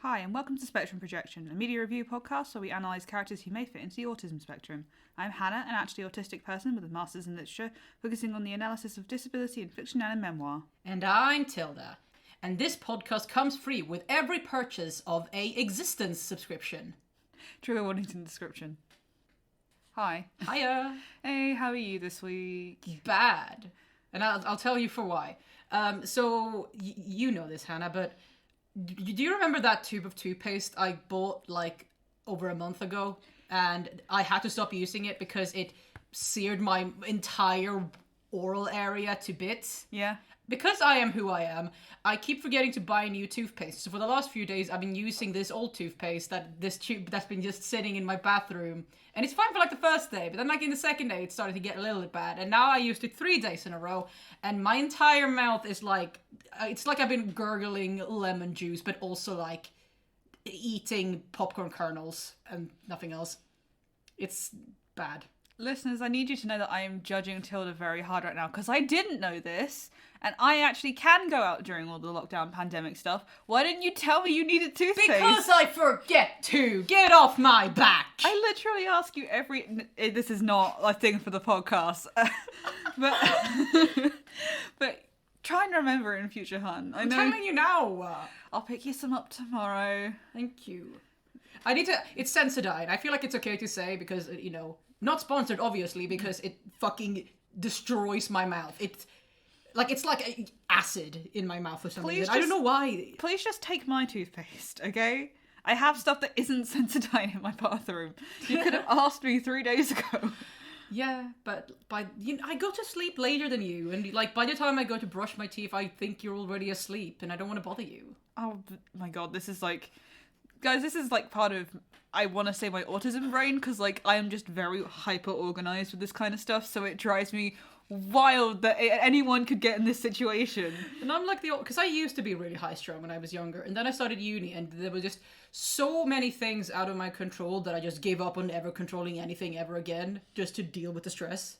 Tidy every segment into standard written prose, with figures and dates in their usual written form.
Hi, and welcome to Spectrum Projection, a media review podcast where we analyse characters who may fit into the autism spectrum. I'm Hannah, an actually autistic person with a master's in literature, focusing on the analysis of disability in fiction and in memoir. And I'm Tilda, and this podcast comes free with every purchase of a existence subscription. Trigger warning in the description. Hi. Hiya. Hey, how are you this week? Bad. And I'll tell you for why. So you know this, Hannah, but do you remember that tube of toothpaste I bought like over a month ago? And I had to stop using it because it seared my entire oral area to bits. Yeah. Because I am who I am, I keep forgetting to buy new toothpaste. So for the last few days, I've been using this old toothpaste, this tube that's been just sitting in my bathroom. And it's fine for like the first day, but then like in the second day, it started to get a little bit bad. And now I used it 3 days in a row, and my entire mouth is like, it's like I've been gurgling lemon juice, but also like eating popcorn kernels and nothing else. It's bad. Listeners, I need you to know that I am judging Tilda very hard right now because I didn't know this, and I actually can go out during all the lockdown pandemic stuff. Why didn't you tell me you needed toothpaste? Because I forget to. Get off my back. I literally ask you this is not a thing for the podcast, but try and remember it in future, hun. I'm telling you now. I'll pick you some up tomorrow. Thank you. It's Sensodyne. I feel like it's okay to say because, you know, not sponsored, obviously, because it fucking destroys my mouth. It's like acid in my mouth for some reason. I don't know why. Please just take my toothpaste, okay? I have stuff that isn't Sensodyne in my bathroom. You could have asked me 3 days ago. Yeah, but I go to sleep later than you, and like by the time I go to brush my teeth, I think you're already asleep, and I don't want to bother you. Oh my god, this is like part of, I want to say, my autism brain, because like I am just very hyper organized with this kind of stuff, so it drives me wild that anyone could get in this situation. And I'm like because I used to be really high strung when I was younger, and then I started uni, and there were just so many things out of my control that I just gave up on ever controlling anything ever again, just to deal with the stress.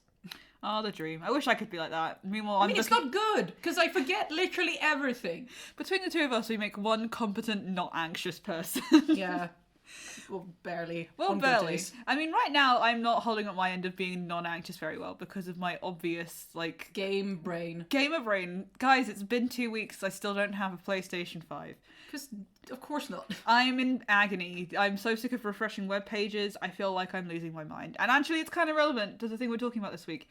Oh, the dream. I wish I could be like that. Meanwhile, it's not good, because I forget literally everything. Between the two of us, we make one competent, not anxious person. Yeah. Well, barely. Well, barely. I mean, right now, I'm not holding up my end of being non-anxious very well because of my obvious, like... Gamer brain. Guys, it's been 2 weeks. I still don't have a PlayStation 5. Because, of course not. I'm in agony. I'm so sick of refreshing web pages. I feel like I'm losing my mind. And actually, it's kind of relevant to the thing we're talking about this week.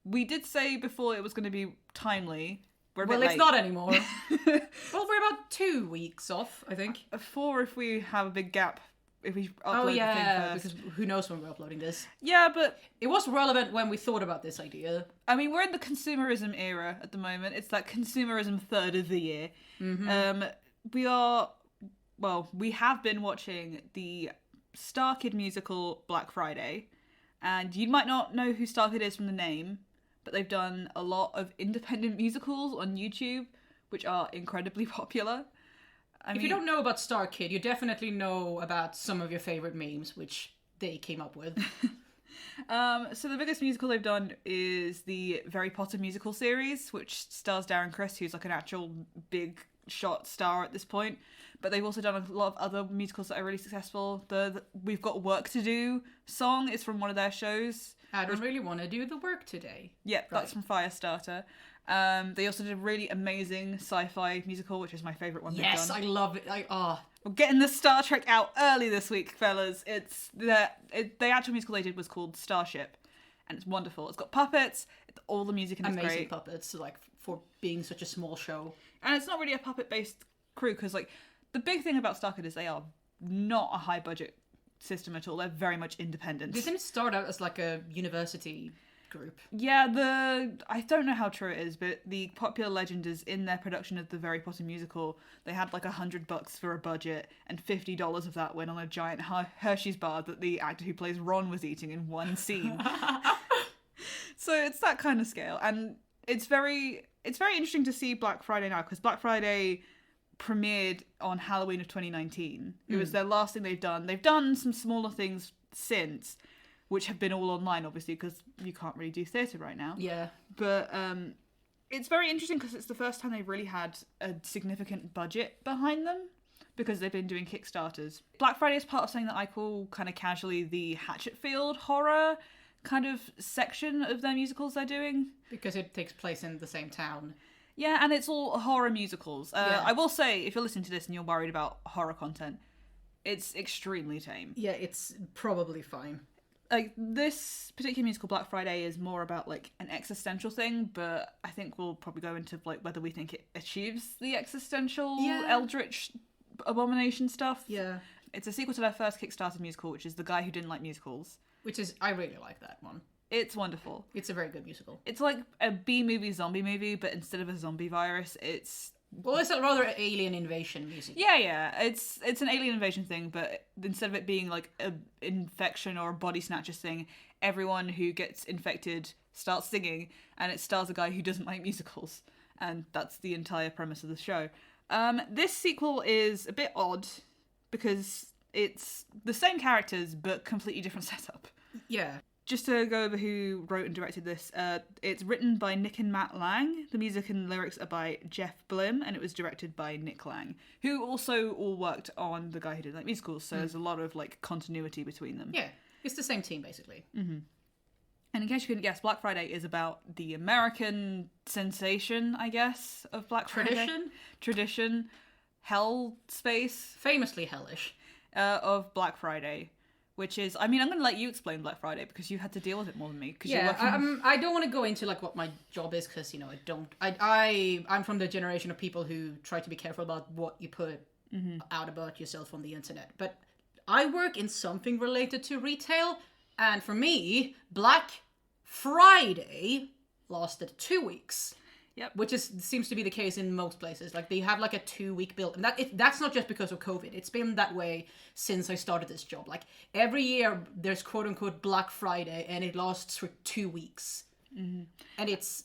We did say before it was going to be timely. Well, it's not anymore. Well, we're about 2 weeks off, I think. 4 if we have a big gap. If we upload the thing first. Because who knows when we're uploading this. Yeah, but... It was relevant when we thought about this idea. I mean, we're in the consumerism era at the moment. It's that consumerism third of the year. Mm-hmm. We have been watching the Starkid musical Black Friday. And you might not know who Starkid is from the name, but they've done a lot of independent musicals on YouTube, which are incredibly popular. If you don't know about Starkid, you definitely know about some of your favorite memes, which they came up with. So the biggest musical they've done is the Very Potter musical series, which stars Darren Criss, who's like an actual big shot star at this point. But they've also done a lot of other musicals that are really successful. The We've Got Work to Do song is from one of their shows. I don't really want to do the work today. Yeah, right. That's from Firestarter. They also did a really amazing sci-fi musical, which is my favourite one they've done. Yes, I love it. We're getting the Star Trek out early this week, fellas. The actual musical they did was called Starship, and it's wonderful. It's got puppets, all the music in it's amazing great. Puppets, like for being such a small show. And it's not really a puppet-based crew, because like the big thing about Starkid is they are not a high-budget system at all. They're very much independent. Didn't it start out as like a university group? Yeah, I don't know how true it is, but the popular legend is in their production of the Very Potter musical, they had like $100 for a budget, and $50 of that went on a giant Hershey's bar that the actor who plays Ron was eating in one scene. So it's that kind of scale, and it's very interesting to see Black Friday now, because Black Friday premiered on Halloween of 2019. It was their last thing they've done. They've done some smaller things since, which have been all online, obviously, because you can't really do theatre right now. Yeah. But it's very interesting because it's the first time they've really had a significant budget behind them. because they've been doing Kickstarters. Black Friday is part of something that I call kind of casually the Hatchetfield horror kind of section of their musicals they're doing. Because it takes place in the same town. Yeah, and it's all horror musicals. I will say, if you're listening to this and you're worried about horror content, it's extremely tame. Yeah, it's probably fine. Like, this particular musical, Black Friday, is more about, like, an existential thing, but I think we'll probably go into, like, whether we think it achieves the existential eldritch abomination stuff. Yeah. It's a sequel to their first Kickstarter musical, which is The Guy Who Didn't Like Musicals. Which is, I really like that one. It's wonderful. It's a very good musical. It's like a B-movie zombie movie, but instead of a zombie virus, it's... Well, it's a rather alien invasion music. Yeah. It's an alien invasion thing, but instead of it being like an infection or a body snatchers thing, everyone who gets infected starts singing, and it stars a guy who doesn't like musicals. And that's the entire premise of the show. This sequel is a bit odd, because it's the same characters, but completely different setup. Yeah. Just to go over who wrote and directed this, it's written by Nick and Matt Lang. The music and lyrics are by Jeff Blim, and it was directed by Nick Lang, who also all worked on The Guy Who Didn't Like Musicals, so there's a lot of like continuity between them. Yeah, it's the same team, basically. Mm-hmm. And in case you couldn't guess, Black Friday is about the American sensation, I guess, of Black Friday. Tradition. Hell space. Famously hellish. Of Black Friday. Which is, I mean, I'm going to let you explain Black Friday because you had to deal with it more than me. Yeah, I don't want to go into like what my job is because, you know, I'm from the generation of people who try to be careful about what you put out about yourself on the internet. But I work in something related to retail, and for me, Black Friday lasted 2 weeks. Yep. Which seems to be the case in most places. Like, they have like a 2-week build. And that's not just because of COVID. It's been that way since I started this job. Like, every year there's quote unquote Black Friday and it lasts for 2 weeks. Mm-hmm. And it's...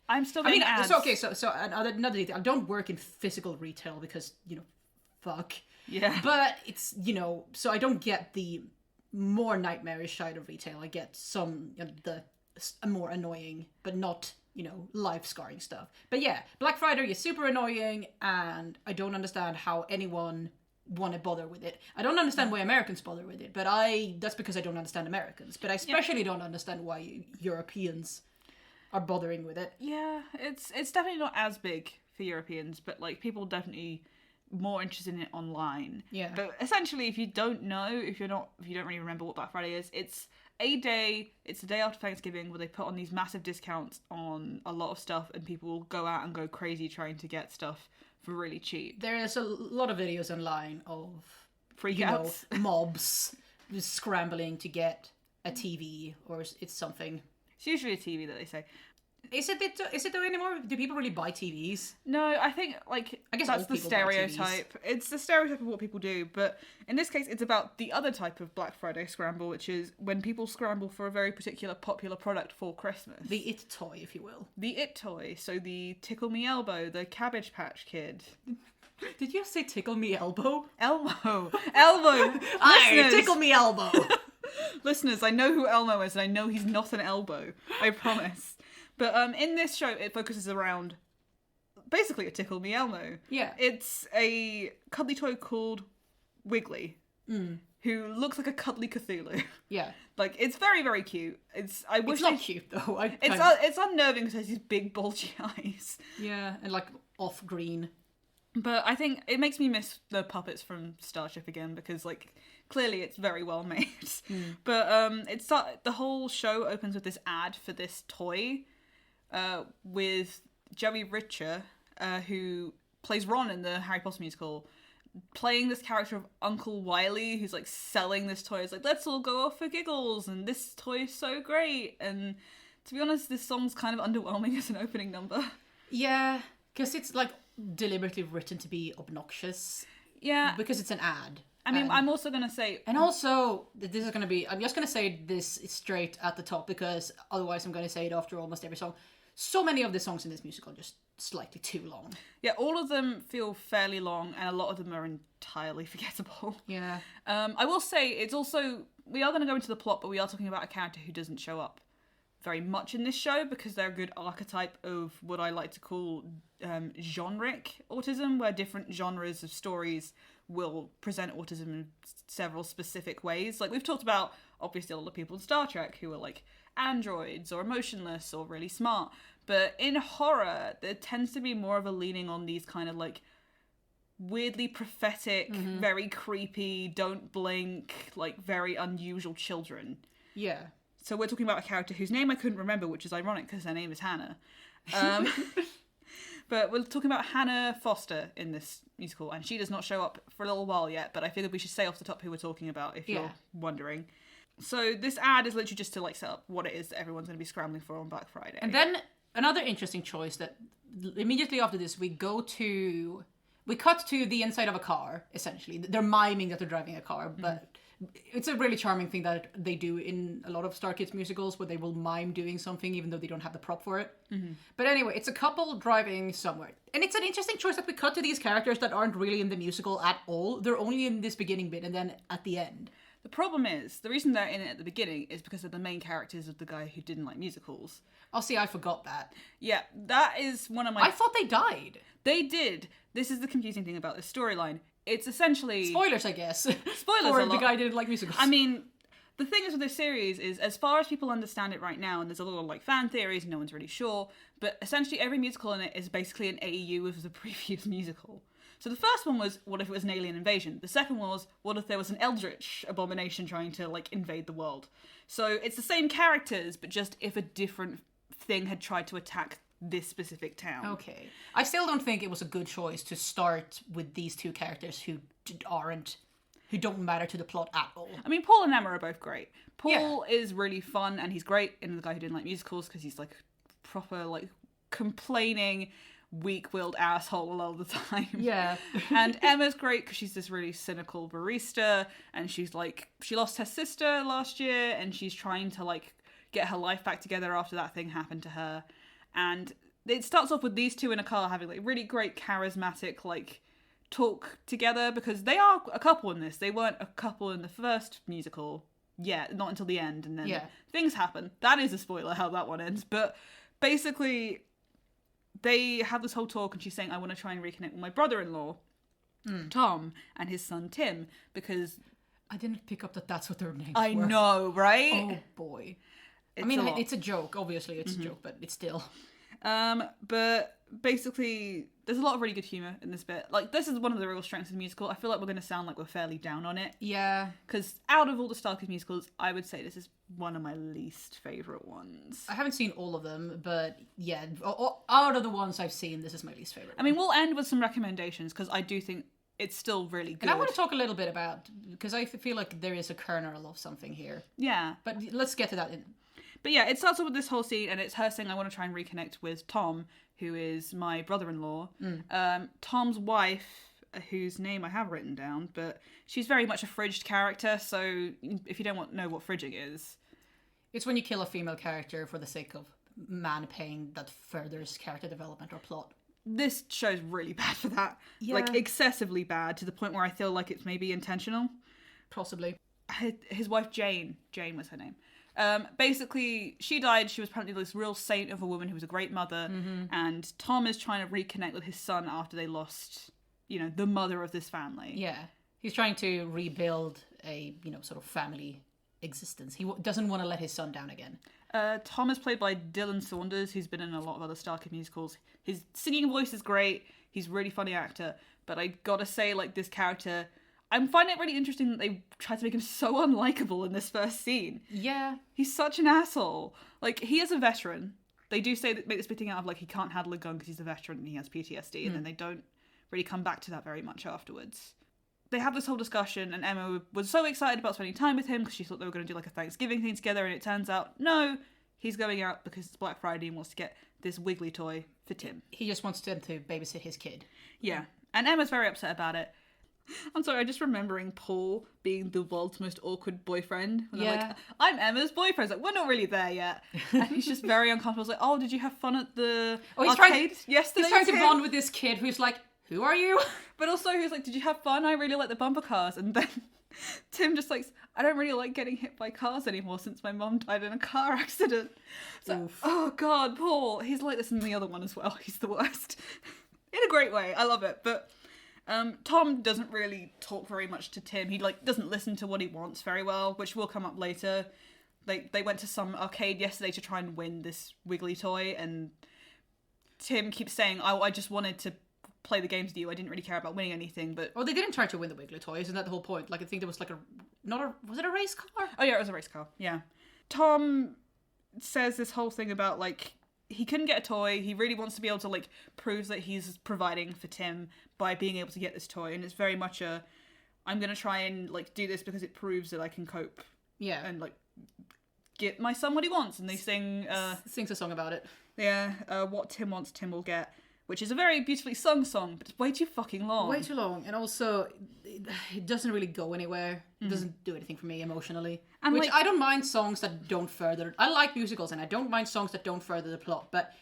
I'm still getting ads. So another detail. I don't work in physical retail because, you know, fuck. Yeah. But it's, you know, so I don't get the more nightmarish side of retail. I get some, you know, the more annoying, but not... you know, life-scarring stuff. But yeah, Black Friday is super annoying, and I don't understand how anyone want to bother with it. I don't understand why Americans bother with it, but that's because I don't understand Americans. But I especially don't understand why Europeans are bothering with it. Yeah, it's definitely not as big for Europeans, but, like, people definitely more interested in it online. Yeah. But essentially, if you don't know, if you don't really remember what Black Friday is, it's the day after Thanksgiving where they put on these massive discounts on a lot of stuff and people will go out and go crazy trying to get stuff for really cheap. There's a lot of videos online of freakouts, mobs just scrambling to get a TV, or it's something. It's usually a TV that they say. Is it though anymore? Do people really buy TVs? No, I think, like, I guess that's the stereotype. It's the stereotype of what people do, but in this case, it's about the other type of Black Friday scramble, which is when people scramble for a very particular popular product for Christmas. The it toy, if you will. The it toy. So the Tickle Me Elbow, the Cabbage Patch Kid. Did you say Tickle Me Elbow? Elmo. Aye, Tickle Me Elbow. Listeners, I know who Elmo is, and I know he's not an elbow. I promise. But in this show, it focuses around basically a Tickle Me Elmo. Yeah. It's a cuddly toy called Wiggly, who looks like a cuddly Cthulhu. Yeah. Like, it's very, very cute. It's not cute, though. It's unnerving because it has these big, bulgy eyes. Yeah, and, like, off-green. But I think it makes me miss the puppets from Starship again because, like, clearly it's very well made. But the whole show opens with this ad for this toy with Joey Richer, who plays Ron in the Harry Potter musical, playing this character of Uncle Wiley, who's, like, selling this toy. It's like, let's all go off for giggles, and this toy is so great. And to be honest, this song's kind of underwhelming as an opening number. Yeah, because it's, like, deliberately written to be obnoxious. Yeah. Because it's an ad. I mean, I'm also going to say... And also, this is going to be... I'm just going to say this straight at the top, because otherwise I'm going to say it after almost every song. So many of the songs in this musical are just slightly too long. Yeah, all of them feel fairly long, and a lot of them are entirely forgettable. Yeah. I will say, it's also... We are going to go into the plot, but we are talking about a character who doesn't show up very much in this show because they're a good archetype of what I like to call generic autism, where different genres of stories will present autism in several specific ways. Like, we've talked about, obviously, a lot of people in Star Trek who are, like, androids or emotionless or really smart. But in horror, there tends to be more of a leaning on these kind of, like, weirdly prophetic, very creepy, don't blink, like, very unusual children. Yeah. So we're talking about a character whose name I couldn't remember, which is ironic because her name is Hannah. But we're talking about Hannah Foster in this musical, and she does not show up for a little while yet, but I figured we should say off the top who we're talking about if you're wondering. So this ad is literally just to, like, set up what it is that everyone's going to be scrambling for on Black Friday. And then another interesting choice that immediately after this, we cut to the inside of a car, essentially. They're miming that they're driving a car, but it's a really charming thing that they do in a lot of Starkid's musicals, where they will mime doing something even though they don't have the prop for it. But anyway, it's a couple driving somewhere. And it's an interesting choice that we cut to these characters that aren't really in the musical at all. They're only in this beginning bit and then at the end. The problem is, the reason they're in it at the beginning is because they're the main characters of the guy who didn't like musicals. Oh, see, I forgot that. Yeah, that is one of my... I thought they died. They did. This is the confusing thing about this storyline. It's essentially... Spoilers, I guess. Spoilers for a lot. the guy who didn't like musicals. I mean, the thing is with this series is, as far as people understand it right now, and there's a lot of, like, fan theories, no one's really sure, but essentially every musical in it is basically an AEU of the previous musical. So the first one was, what if it was an alien invasion? The second one was, what if there was an eldritch abomination trying to, like, invade the world? So it's the same characters, but just if a different thing had tried to attack this specific town. Okay. I still don't think it was a good choice to start with these two characters who don't matter to the plot at all. I mean, Paul and Emma are both great. Paul is really fun, and he's great in The Guy Who Didn't Like Musicals, because he's, like, proper, like, complaining, weak-willed asshole a lot of the time. Yeah. And Emma's great because she's this really cynical barista, and she's, like, she lost her sister last year, and she's trying to, like, get her life back together after that thing happened to her. And it starts off with these two in a car having, like, really great charismatic, like, talk together, because they are a couple in this. They weren't a couple in the first musical yet, not until the end, and then things happen. That is a spoiler how that one ends, but basically they have this whole talk, and she's saying, I want to try and reconnect with my brother-in-law, Tom, and his son Tim, because... I didn't pick up that that's what their names I were. know, right? Oh, boy. It's a joke. Obviously, it's a joke, but it's still... But basically, there's a lot of really good humour in this bit. Like, this is one of the real strengths of the musical. I feel like we're going to sound like we're fairly down on it. Yeah. Because out of all the Starkid musicals, I would say this is one of my least favourite ones. I haven't seen all of them, but yeah, out of the ones I've seen, this is my least favourite. I mean, we'll end with some recommendations, because I do think it's still really good. And I want to talk a little bit about, because I feel like there is a kernel of something here. Yeah. But let's get to that. But yeah, it starts off with this whole scene, and it's her saying, I want to try and reconnect with Tom, who is my brother-in-law. Tom's wife, whose name I have written down, but she's very much a fridged character, so if you don't know what fridging is... It's when you kill a female character for the sake of man pain that furthers character development or plot. This show's really bad for that. Yeah. Like, excessively bad, to the point where I feel like it's maybe intentional. Possibly. His wife, Jane was her name. Basically, she died. She was apparently this real saint of a woman who was a great mother. And Tom is trying to reconnect with his son after they lost, the mother of this family. Yeah. He's trying to rebuild a, sort of family existence. He doesn't want to let his son down again. Tom is played by Dylan Saunders, who's been in a lot of other Starkid musicals. His singing voice is great. He's a really funny actor. But I gotta say, like, this character... I find it really interesting that they tried to make him so unlikable in this first scene. Yeah. He's such an asshole. Like, he is a veteran. They do say that, make this big thing out of, like, he can't handle a gun because he's a veteran and he has PTSD, and then they don't really come back to that very much afterwards. They have this whole discussion, and Emma was so excited about spending time with him because she thought they were going to do, like, a Thanksgiving thing together, and it turns out, no, he's going out because it's Black Friday and wants to get this wiggly toy for Tim. He just wants them to babysit his kid. Yeah. And Emma's very upset about it. I'm sorry, I'm just remembering Paul being the world's most awkward boyfriend. And they're like, I'm Emma's boyfriend. It's like, we're not really there yet. And he's just very uncomfortable. He's like, oh, did you have fun at the arcade yesterday? He's trying to bond with this kid who's like, who are you? But also he was like, did you have fun? I really like the bumper cars. And then Tim just like, I don't really like getting hit by cars anymore since my mum died in a car accident. So, oh God, Paul. He's like this in the other one as well. He's the worst. In a great way. I love it. But Tom doesn't really talk very much to Tim. He like doesn't listen to what he wants very well, which will come up later. They went to some arcade yesterday to try and win this Wiggly toy, and Tim keeps saying, I just wanted to play the games with you. I didn't really care about winning anything, but... Oh, they didn't try to win the Wiggly toy, isn't that the whole point? Like, I think there was like was it a race car? Oh yeah, it was a race car, yeah. Tom says this whole thing about, like, he couldn't get a toy, he really wants to be able to, like, prove that he's providing for Tim by being able to get this toy, and it's very much I'm gonna try and, like, do this because it proves that I can cope. Yeah. And, like, get my son what he wants, and they sing... Sings a song about it. Yeah, what Tim wants, Tim will get. Which is a very beautifully sung song, but it's way too fucking long. Way too long, and also it doesn't really go anywhere. It doesn't do anything for me emotionally. And which, like, I don't mind songs that don't further... I like musicals, and I don't mind songs that don't further the plot, but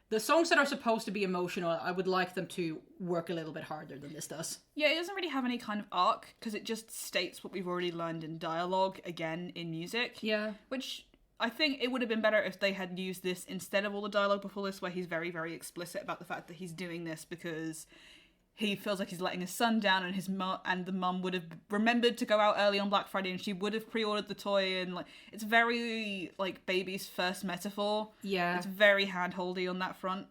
the songs that are supposed to be emotional, I would like them to work a little bit harder than this does. Yeah, it doesn't really have any kind of arc, because it just states what we've already learned in dialogue, again, in music. Yeah. Which... I think it would have been better if they had used this instead of all the dialogue before this, where he's very, very explicit about the fact that he's doing this because he feels like he's letting his son down, and the mum would have remembered to go out early on Black Friday, and she would have pre-ordered the toy, and like it's very like baby's first metaphor. Yeah, it's very hand-holdy on that front.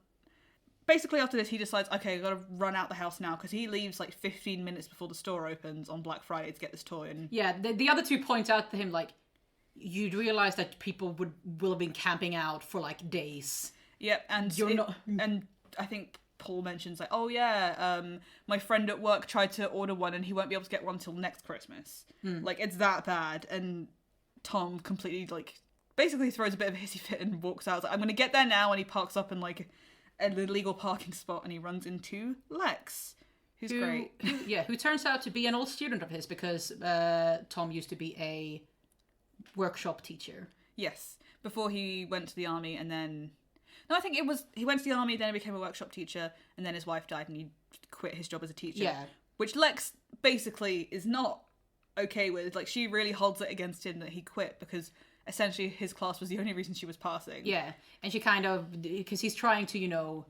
Basically, after this, he decides, okay, I've got to run out the house now, because he leaves like 15 minutes before the store opens on Black Friday to get this toy. And yeah, the other two point out to him like, you'd realize that people will have been camping out for like days. Yep, and I think Paul mentions like, oh yeah, my friend at work tried to order one and he won't be able to get one till next Christmas. Like, it's that bad. And Tom completely like basically throws a bit of a hissy fit and walks out. Like, I'm gonna get there now, and he parks up in like an illegal parking spot, and he runs into Lex, who's great. Who turns out to be an old student of his, because Tom used to be a workshop teacher. Yes, before he went to the army, and then... No, I think it was... He went to the army, then he became a workshop teacher, and then his wife died, and he quit his job as a teacher. Yeah. Which Lex basically is not okay with. Like, she really holds it against him that he quit, because essentially his class was the only reason she was passing. Yeah, and she kind of... Because he's trying to, you know,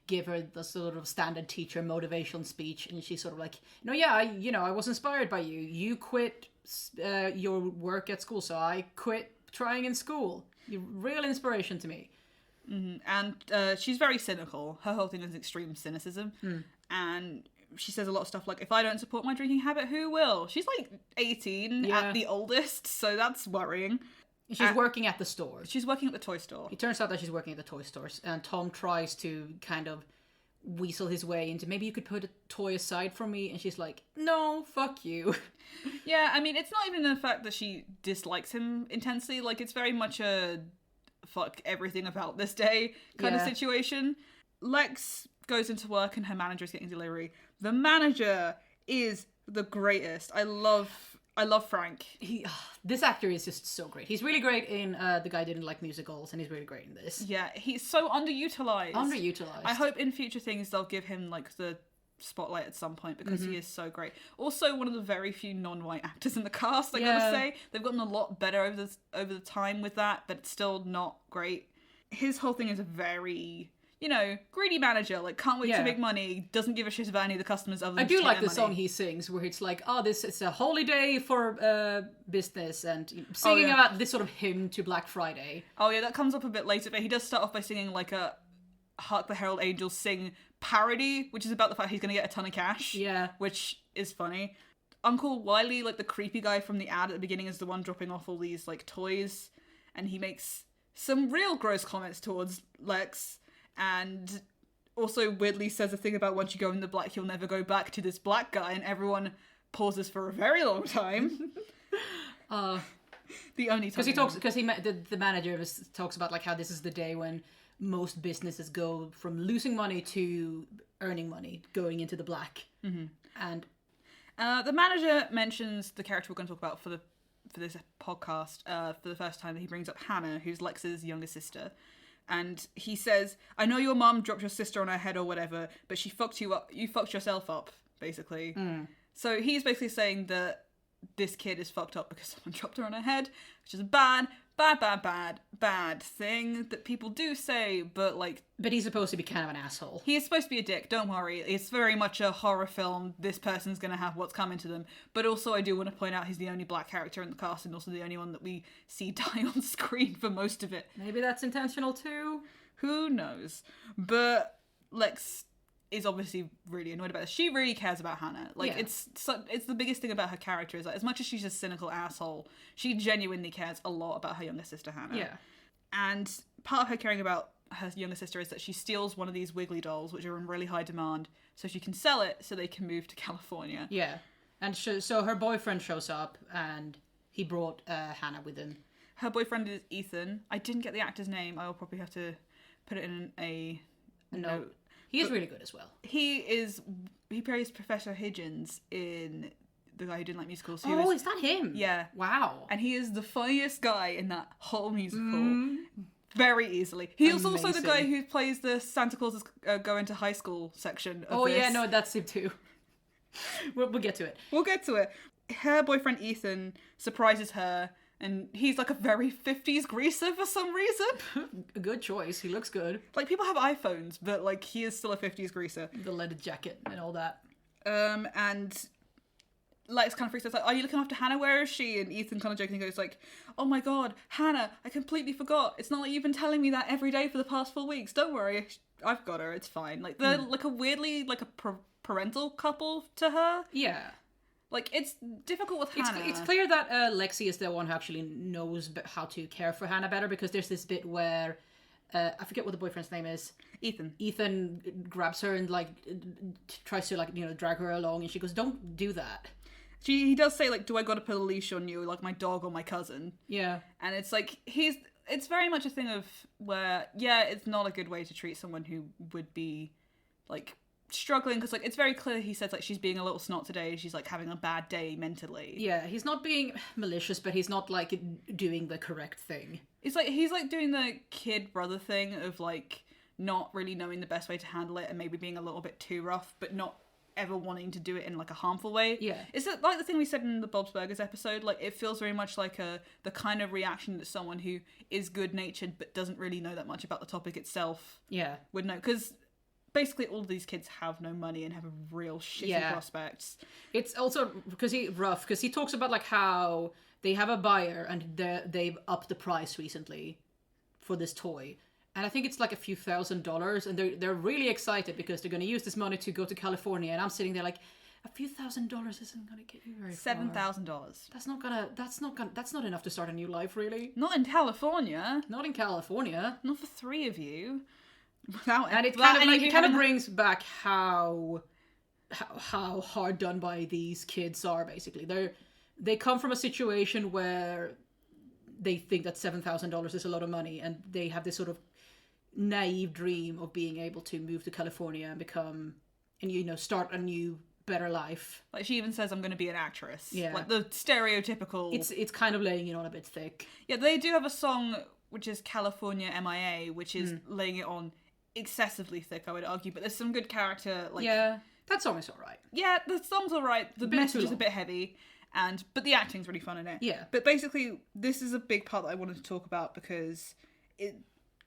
give her the sort of standard teacher motivation speech, and she's sort of like, no, yeah, I was inspired by you. You quit your work at school, so I quit trying in school. You're real inspiration to me. Mm-hmm. And she's very cynical. Her whole thing is extreme cynicism. And she says a lot of stuff like, if I don't support my drinking habit, who will? She's like 18 at the oldest, so that's worrying. She's working at the store. She's working at the toy store. It turns out that she's working at the toy stores, and Tom tries to kind of weasel his way into, maybe you could put a toy aside from me, and she's like, no, fuck you. Yeah, I mean, it's not even the fact that she dislikes him intensely. Like, it's very much a fuck everything about this day kind of situation. Lex goes into work, and her manager is getting delivery. The manager is the greatest. I love Frank. This actor is just so great. He's really great in The Guy Didn't Like Musicals, and he's really great in this. Yeah, he's so underutilized. I hope in future things they'll give him like the spotlight at some point, because he is so great. Also, one of the very few non-white actors in the cast, I gotta say. They've gotten a lot better over the time with that, but it's still not great. His whole thing is a very... greedy manager, like, can't wait to make money, doesn't give a shit about any of the customers other than I do like the money. song he sings, where it's like, this is a holy day for business, and singing about this sort of hymn to Black Friday. Oh yeah, that comes up a bit later, but he does start off by singing like a Hark the Herald Angels Sing parody, which is about the fact he's going to get a ton of cash. Yeah. Which is funny. Uncle Wiley, like the creepy guy from the ad at the beginning, is the one dropping off all these like toys, and he makes some real gross comments towards Lex. And also weirdly says a thing about once you go in the black, you'll never go back to this black guy, and everyone pauses for a very long time. The only time because the manager talks about like how this is the day when most businesses go from losing money to earning money, going into the black. And the manager mentions the character we're going to talk about for this podcast for the first time. That he brings up Hannah, who's Lex's younger sister. And he says, I know your mum dropped your sister on her head or whatever, but she fucked you up. You fucked yourself up, basically. So he's basically saying that this kid is fucked up because someone dropped her on her head, which is a bad thing that people do say, but like... But he's supposed to be kind of an asshole. He is supposed to be a dick, don't worry. It's very much a horror film. This person's going to have what's coming to them. But also I do want to point out he's the only black character in the cast and also the only one that we see die on screen for most of it. Maybe that's intentional too? Who knows? But Lex is obviously really annoyed about this. She really cares about Hannah. Like, it's the biggest thing about her character is that as much as she's a cynical asshole, she genuinely cares a lot about her younger sister, Hannah. Yeah. And part of her caring about her younger sister is that she steals one of these Wiggly dolls, which are in really high demand, so she can sell it so they can move to California. Yeah. And so her boyfriend shows up, and he brought Hannah with him. Her boyfriend is Ethan. I didn't get the actor's name. I will probably have to put it in a note. He is really good as well. He plays Professor Higgins in The Guy Who Didn't Like Musicals. Is that him? Yeah. Wow. And he is the funniest guy in that whole musical. Very easily. He is also the guy who plays the Santa Claus's Go Into High School section of this. Yeah, no, that's him too. We'll get to it. We'll get to it. Her boyfriend Ethan surprises her, and he's like a very 50s greaser for some reason. A good choice. He looks good. Like, people have iPhones, but like he is still a 50s greaser. The leather jacket and all that. And Lex kind of freaks out, like, are you looking after Hannah? Where is she? And Ethan kind of jokingly goes like, oh my god, Hannah, I completely forgot. It's not like you've been telling me that every day for the past 4 weeks. Don't worry, I've got her. It's fine. Like, they're like a weirdly, like a parental couple to her. Yeah. Like, it's difficult with Hannah. It's clear that Lexi is the one who actually knows how to care for Hannah better, because there's this bit where I forget what the boyfriend's name is. Ethan. Ethan grabs her and like tries to drag her along, and she goes, "Don't do that." He does say like, "Do I got to put a leash on you, like my dog or my cousin?" Yeah. And it's like it's very much a thing of where it's not a good way to treat someone who would be like struggling, because like it's very clear he says like she's being a little snot today, she's like having a bad day mentally. Yeah, he's not being malicious, but he's not like doing the correct thing. He's like doing the kid brother thing of like not really knowing the best way to handle it and maybe being a little bit too rough, but not ever wanting to do it in like a harmful way. Yeah. Is it like the thing we said in the Bob's Burgers episode? Like, it feels very much like the kind of reaction that someone who is good-natured but doesn't really know that much about the topic itself would know. Because basically all of these kids have no money and have real shitty prospects. It's also because he talks about like how they have a buyer and they've upped the price recently for this toy. And I think it's like a few $1,000s, and they're really excited because they're going to use this money to go to California. And I'm sitting there like, a few $1,000s isn't going to get you very far. $7,000. That's not enough to start a new life, really. Not in California. Not in California. Not for 3 of you. And it kind of brings back how hard done by these kids are. Basically, they come from a situation where they think that $7,000 is a lot of money, and they have this sort of naive dream of being able to move to California and become, and start a new, better life. Like, she even says, I'm going to be an actress. Yeah. Like, the stereotypical... It's kind of laying it on a bit thick. Yeah, they do have a song, which is California MIA, which is laying it on excessively thick, I would argue, but there's some good character, like... Yeah, that song is alright. Yeah, the song's alright. The message is a bit heavy, but the acting's really fun in it. Yeah. But basically, this is a big part that I wanted to talk about because it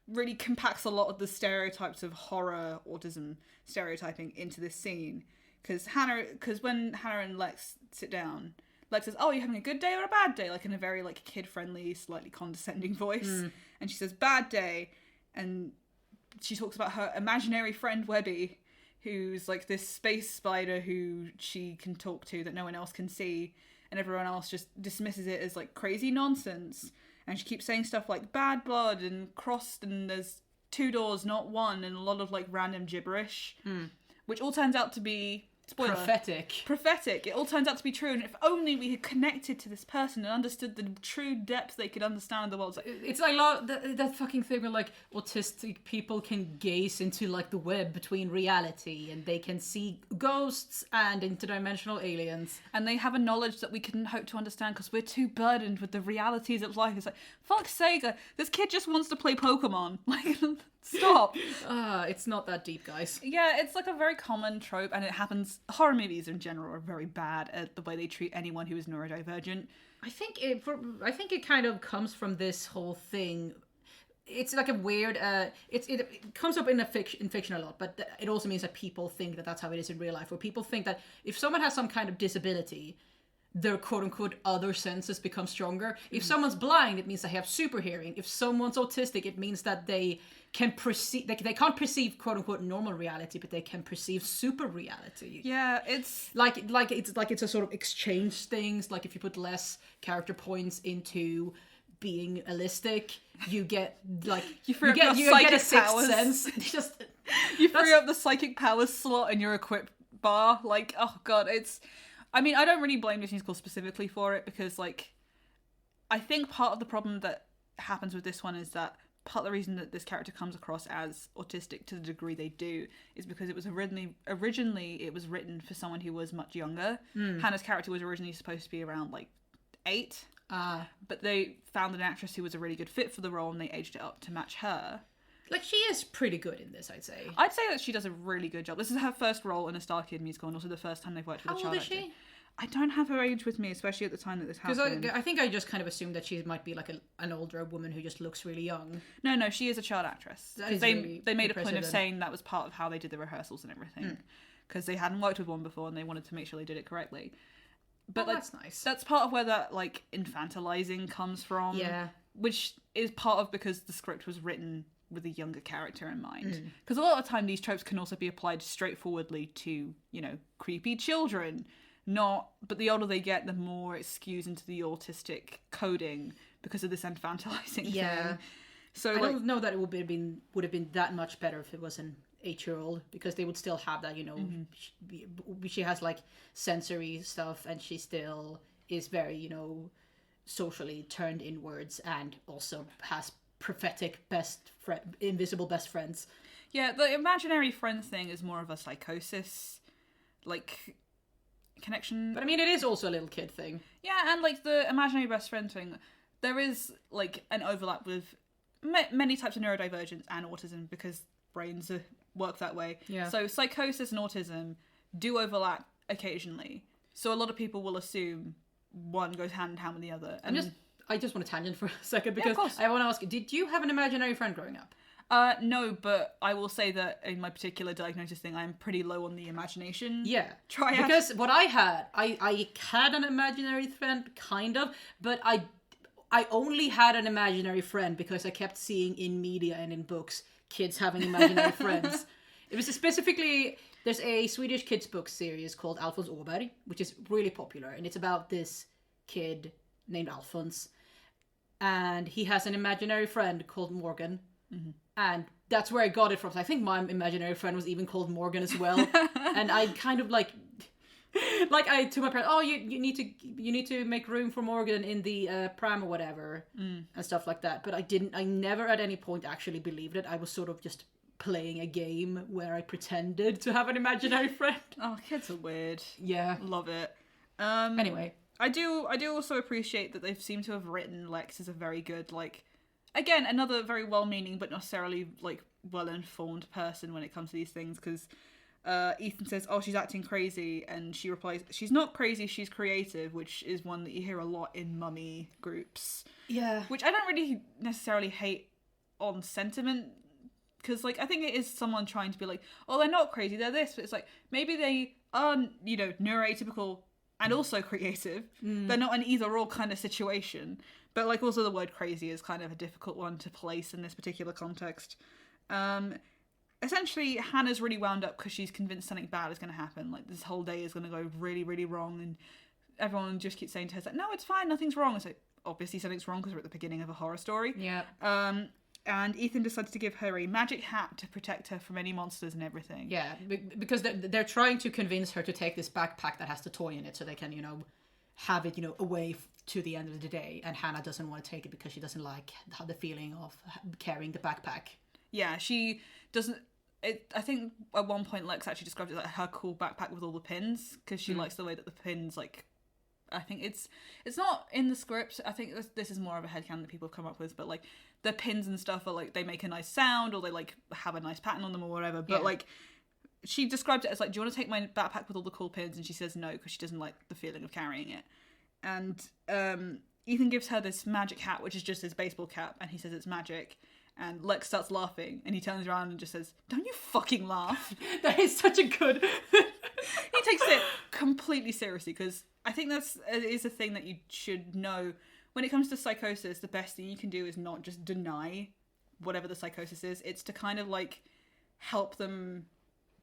really compacts a lot of the stereotypes of horror, autism stereotyping into this scene. Because when Hannah and Lex sit down, Lex says, "Oh, are you having a good day or a bad day?" Like in a very like kid-friendly, slightly condescending voice. And she says, "Bad day." And she talks about her imaginary friend Webby, who's like this space spider who she can talk to that no one else can see. And everyone else just dismisses it as like crazy nonsense. And she keeps saying stuff like bad blood and crossed and there's 2 doors, not one, and a lot of like random gibberish. Which all turns out to be Spoiler. Prophetic. It all turns out to be true, and if only we had connected to this person and understood the true depth they could understand the world. It's like that fucking thing where like autistic people can gaze into like the web between reality, and they can see ghosts and interdimensional aliens, and they have a knowledge that we couldn't hope to understand because we're too burdened with the realities of life. It's like, fuck's sake, this kid just wants to play Pokemon. Like, stop. It's not that deep, guys. Yeah, it's like a very common trope, and it happens. Horror movies in general are very bad at the way they treat anyone who is neurodivergent. I think it kind of comes from this whole thing. It's like a weird. It comes up in fiction a lot, but it also means that people think that that's how it is in real life. Where people think that if someone has some kind of disability, their quote-unquote other senses become stronger. If someone's blind, it means they have super hearing. If someone's autistic, it means that they can perceive, they can't perceive quote-unquote normal reality, but they can perceive super reality. Yeah, it's it's a sort of exchange things. Like if you put less character points into being allistic, you get like you get a sixth sense. Just you free up the psychic powers slot in your equip bar. Like, oh god, I mean, I don't really blame Disney School specifically for it because, like, I think part of the problem that happens with this one is that part of the reason that this character comes across as autistic to the degree they do is because it was originally it was written for someone who was much younger. Hannah's character was originally supposed to be around, like, 8. But they found an actress who was a really good fit for the role and they aged it up to match her. Like, she is pretty good in this, I'd say. I'd say that she does a really good job. This is her first role in a Starkid musical and also the first time they've worked with a child. How old is she? I don't have her age with me, especially at the time that this happened. Because I think I just kind of assumed that she might be like an older woman who just looks really young. No, she is a child actress. They made a point of saying that was part of how they did the rehearsals and everything. Because they hadn't worked with one before and they wanted to make sure they did it correctly. But that's nice. That's part of where that, like, infantilizing comes from. Yeah. Which is part of because the script was written with a younger character in mind. Because a lot of the time these tropes can also be applied straightforwardly to, you know, creepy children. But the older they get, the more it skews into the autistic coding because of this infantilizing thing. So I don't know that it would have been that much better if it was an 8-year-old, because they would still have that, you know, she has like sensory stuff and she still is very, you know, socially turned inwards and also has prophetic invisible best friends. Yeah, the imaginary friend thing is more of a psychosis, like, connection. But I mean, it is also a little kid thing. Yeah, and like the imaginary best friend thing, there is like an overlap with many types of neurodivergence and autism because brains work that way. Yeah. So psychosis and autism do overlap occasionally. So a lot of people will assume one goes hand in hand with the other. And I just want to tangent for a second because of course. I want to ask you, did you have an imaginary friend growing up? No, but I will say that in my particular diagnosis thing, I'm pretty low on the imagination. Yeah. Triad. Because what I had an imaginary friend, kind of, but I only had an imaginary friend because I kept seeing in media and in books kids having imaginary friends. It was specifically, there's a Swedish kids book series called Alfons Åberg, which is really popular, and it's about this kid named Alfons, and he has an imaginary friend called Morgan. And that's where I got it from. I think my imaginary friend was even called Morgan as well. And I kind of like I to my parents, oh, you need to make room for Morgan in the pram or whatever, and stuff like that. But I never at any point actually believed it. I was sort of just playing a game where I pretended to have an imaginary friend. Oh, kids are weird. Yeah, love it. Anyway, I do also appreciate that they seem to have written Lex as a very good, like, again, another very well-meaning but not necessarily, like, well-informed person when it comes to these things, because Ethan says, oh, she's acting crazy, and she replies, she's not crazy, she's creative, which is one that you hear a lot in mummy groups. Yeah. Which I don't really necessarily hate on sentiment, because, like, I think it is someone trying to be like, oh, they're not crazy, they're this, but it's like, maybe they are, you know, neuroatypical and also creative. They're not an either-or kind of situation. But, like, also the word crazy is kind of a difficult one to place in this particular context. Essentially, Hannah's really wound up because she's convinced something bad is going to happen. Like, this whole day is going to go really, really wrong. And everyone just keeps saying to her, like, no, it's fine, nothing's wrong. It's like, obviously something's wrong because we're at the beginning of a horror story. Yeah. And Ethan decided to give her a magic hat to protect her from any monsters and everything. Yeah, because they're trying to convince her to take this backpack that has the toy in it so they can, have it, away to the end of the day. And Hannah doesn't want to take it because she doesn't like the feeling of carrying the backpack. Yeah, she doesn't... I think at one point Lex actually described it like her cool backpack with all the pins, because she likes the way that the pins, like... I think it's not in the script. I think this is more of a headcanon that people have come up with, but like the pins and stuff are like they make a nice sound or they like have a nice pattern on them or whatever. But like she described it as like, do you want to take my backpack with all the cool pins? And she says no because she doesn't like the feeling of carrying it. And Ethan gives her this magic hat, which is just his baseball cap, and he says it's magic. And Lex starts laughing, and he turns around and just says, "Don't you fucking laugh." That is such a good... He takes it completely seriously, because I think that is a thing that you should know. When it comes to psychosis, the best thing you can do is not just deny whatever the psychosis is. It's to kind of like help them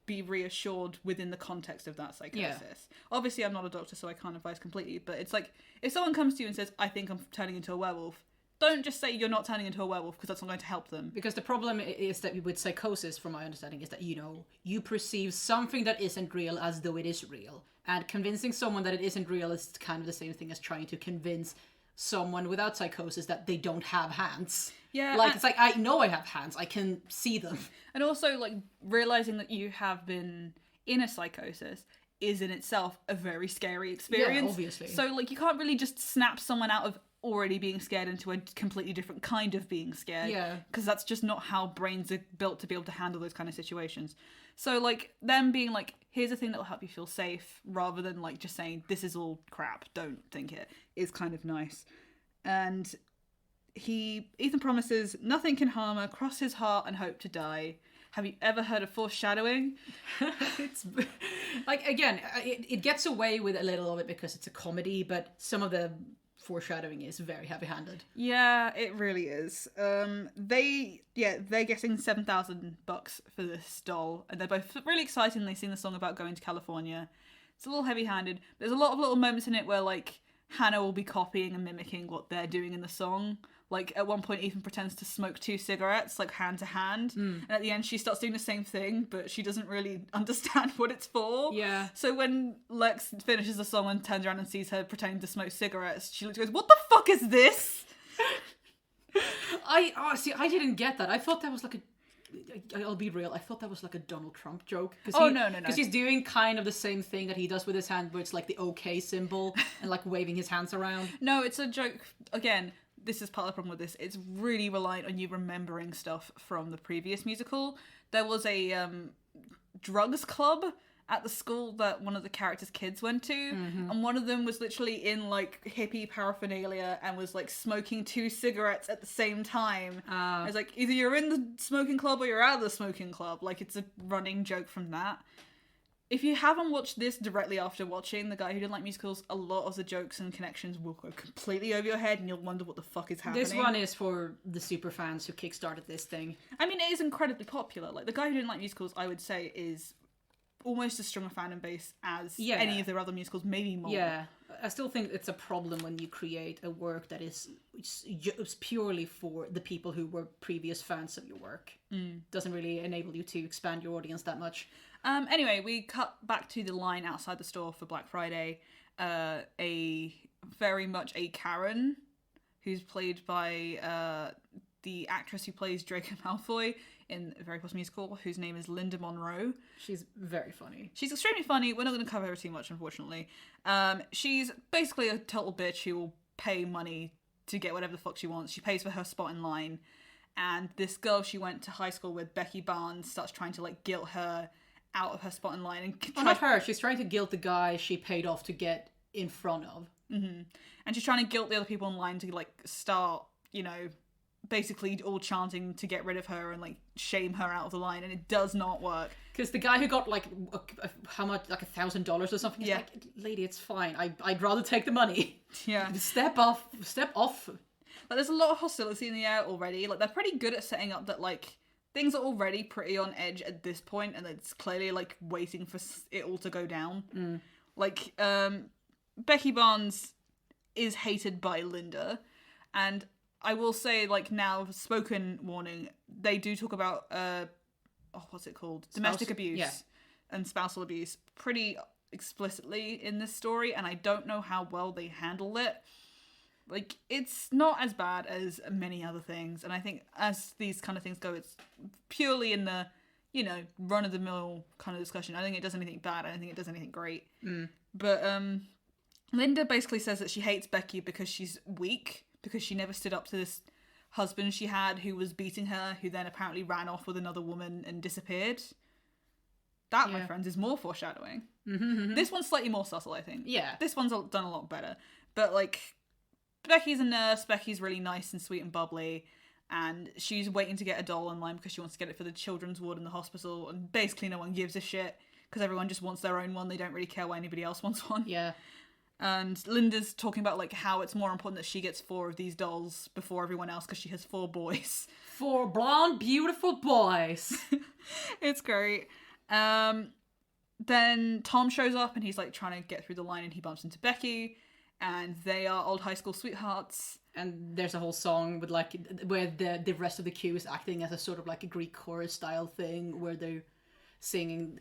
be reassured within the context of that psychosis. Yeah. Obviously, I'm not a doctor, so I can't advise completely, but it's like, if someone comes to you and says, "I think I'm turning into a werewolf," don't just say you're not turning into a werewolf, because that's not going to help them. Because the problem is that with psychosis, from my understanding, is that, you perceive something that isn't real as though it is real. And convincing someone that it isn't real is kind of the same thing as trying to convince someone without psychosis that they don't have hands. Yeah. Like, it's like, I know I have hands. I can see them. And also, like, realizing that you have been in a psychosis is in itself a very scary experience. Yeah, obviously. So, like, you can't really just snap someone out of already being scared into a completely different kind of being scared. Yeah. Because that's just not how brains are built to be able to handle those kind of situations. So, like, them being like, here's a thing that will help you feel safe, rather than, like, just saying, this is all crap, don't think it, is kind of nice. And Ethan promises nothing can harm her, cross his heart and hope to die. Have you ever heard of foreshadowing? It's like, again, it gets away with a little of it because it's a comedy, but some of the foreshadowing is very heavy-handed. Yeah, it really is. They're getting $7,000 for this doll, and they're both really excited. They sing the song about going to California. It's a little heavy-handed. There's a lot of little moments in it where, like, Hannah will be copying and mimicking what they're doing in the song. Like, at one point, Ethan pretends to smoke 2 cigarettes, like, hand to hand. And at the end, she starts doing the same thing, but she doesn't really understand what it's for. Yeah. So when Lex finishes the song and turns around and sees her pretending to smoke cigarettes, she looks and goes, "What the fuck is this?" I didn't get that. I thought that was like I'll be real, I thought that was like a Donald Trump joke. No. Because he's doing kind of the same thing that he does with his hand, where it's like the OK symbol and like waving his hands around. No, it's a joke. Again, this is part of the problem with this. It's really reliant on you remembering stuff from the previous musical. There was a drugs club at the school that one of the characters' kids went to, and one of them was literally in like hippie paraphernalia and was like smoking 2 cigarettes at the same time. It's like, either you're in the smoking club or you're out of the smoking club. Like, it's a running joke from that. If you haven't watched this directly after watching The Guy Who Didn't Like Musicals, a lot of the jokes and connections will go completely over your head and you'll wonder what the fuck is happening. This one is for the super fans who kickstarted this thing. I mean, it is incredibly popular. Like, The Guy Who Didn't Like Musicals, I would say, is almost as strong a fandom base as any of their other musicals, maybe more. Yeah, I still think it's a problem when you create a work that is purely for the people who were previous fans of your work. Doesn't really enable you to expand your audience that much. Anyway, we cut back to the line outside the store for Black Friday. A very much a Karen, who's played by the actress who plays Draco Malfoy in a very popular musical, whose name is Linda Monroe. She's very funny. She's extremely funny. We're not going to cover her too much, unfortunately. She's basically a total bitch who will pay money to get whatever the fuck she wants. She pays for her spot in line. And this girl she went to high school with, Becky Barnes, starts trying to like guilt her out of her spot in line. And not her. She's trying to guilt the guy she paid off to get in front of. And she's trying to guilt the other people in line to like start, basically all chanting to get rid of her and like shame her out of the line, and it does not work. Because the guy who got like how much, like $1,000 or something, he's like, "Lady, it's fine. I'd rather take the money." Yeah. Step off. Like, there's a lot of hostility in the air already. Like, they're pretty good at setting up that like things are already pretty on edge at this point, and it's clearly like waiting for it all to go down. Like, Becky Barnes is hated by Linda, and I will say, like, now, spoken warning, they do talk about, what's it called? Domestic abuse and spousal abuse pretty explicitly in this story, and I don't know how well they handle it. Like, it's not as bad as many other things, and I think as these kind of things go, it's purely in the, you know, run-of-the-mill kind of discussion. I don't think it does anything bad, I don't think it does anything great. But, Linda basically says that she hates Becky because she's weak, because she never stood up to this husband she had who was beating her, who then apparently ran off with another woman and disappeared. That, my friends, is more foreshadowing. This one's slightly more subtle, I think. Yeah. This one's done a lot better. But, like, Becky's a nurse, Becky's really nice and sweet and bubbly, and she's waiting to get a doll online because she wants to get it for the children's ward in the hospital, and basically no one gives a shit, because everyone just wants their own one. They don't really care why anybody else wants one. Yeah. And Linda's talking about, like, how it's more important that she gets 4 of these dolls before everyone else because she has 4 boys. 4 blonde, beautiful boys. It's great. Then Tom shows up and he's, like, trying to get through the line, and he bumps into Becky, and they are old high school sweethearts. And there's a whole song with, like, where the rest of the queue is acting as a sort of, like, a Greek chorus style thing where they're singing.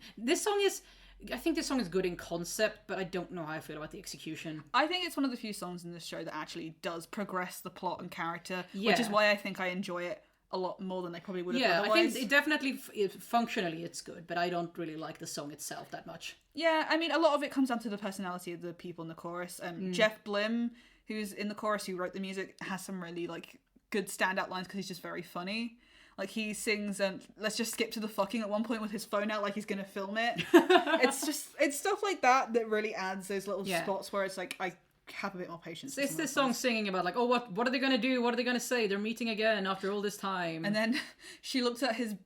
I think this song is good in concept, but I don't know how I feel about the execution. I think it's one of the few songs in this show that actually does progress the plot and character, which is why I think I enjoy it a lot more than I probably would have otherwise. I think it definitely, functionally, it's good, but I don't really like the song itself that much. Yeah, I mean, a lot of it comes down to the personality of the people in the chorus. Jeff Blim, who's in the chorus, who wrote the music, has some really, like, good standout lines because he's just very funny. Like, he sings, let's just skip to the fucking at one point with his phone out like he's gonna film it. It's stuff like that that really adds those little spots where it's like, I have a bit more patience. It's this song singing about, like, oh, what are they gonna do? What are they gonna say? They're meeting again after all this time. And then she looked at his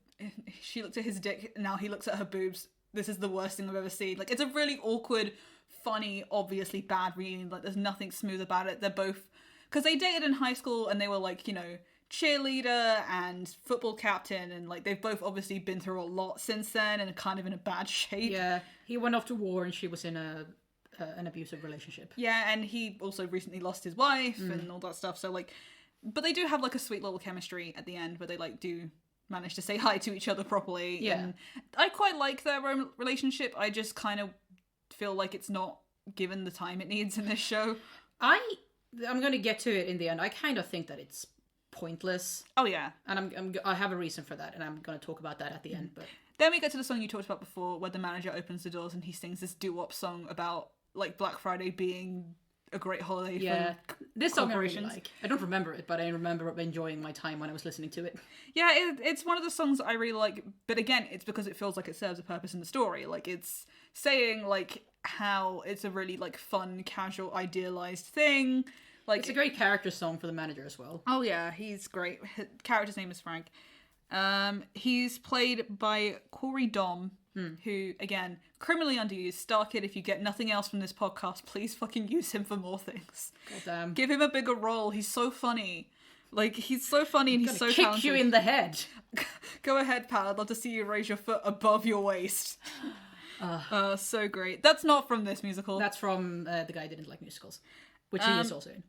dick, and now he looks at her boobs. This is the worst thing I've ever seen. Like, it's a really awkward, funny, obviously bad reunion. Like, there's nothing smooth about it. They're both, because they dated in high school and they were, like, you know, cheerleader and football captain, and, like, they've both obviously been through a lot since then and kind of in a bad shape. Yeah, he went off to war and she was in an abusive relationship. Yeah, and he also recently lost his wife and all that stuff. So, like, but they do have, like, a sweet little chemistry at the end where they, like, do manage to say hi to each other properly. Yeah, and I quite like their relationship. I just kind of feel like it's not given the time it needs in this show. I'm gonna get to it in the end. I kind of think that it's pointless. Oh yeah, and I have a reason for that, and I'm going to talk about that at the end. But then we get to the song you talked about before, where the manager opens the doors and he sings this doo-wop song about, like, Black Friday being a great holiday. Yeah, this song I really like. I don't remember it, but I remember enjoying my time when I was listening to it. Yeah, it's one of the songs I really like, but again, it's because it feels like it serves a purpose in the story. Like, it's saying, like, how it's a really, like, fun, casual, idealized thing. Like, it's a great character song for the manager as well. Oh yeah, he's great. His character's name is Frank. He's played by Corey Dom, who, again, criminally underused. Starkid, if you get nothing else from this podcast, please fucking use him for more things. Goddamn. Give him a bigger role. He's so funny. Like, he's so funny and he's so talented. Kick you in the head. Go ahead, pal. I'd love to see you raise your foot above your waist. So great. That's not from this musical. That's from The Guy Who Didn't Like Musicals, which he is also in.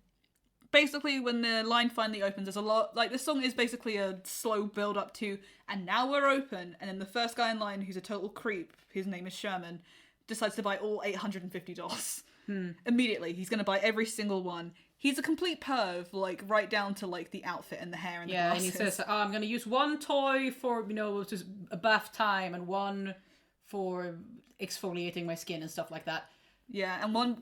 Basically, when the line finally opens, there's a lot, like, this song is basically a slow build up to, and now we're open, and then the first guy in line, who's a total creep, whose name is Sherman, decides to buy all $850. Immediately, he's going to buy every single one. He's a complete perv, like, right down to, like, the outfit and the hair and the glasses. And he says, oh, I'm going to use one toy for, you know, just a bath time, and one for exfoliating my skin and stuff like that. Yeah, and one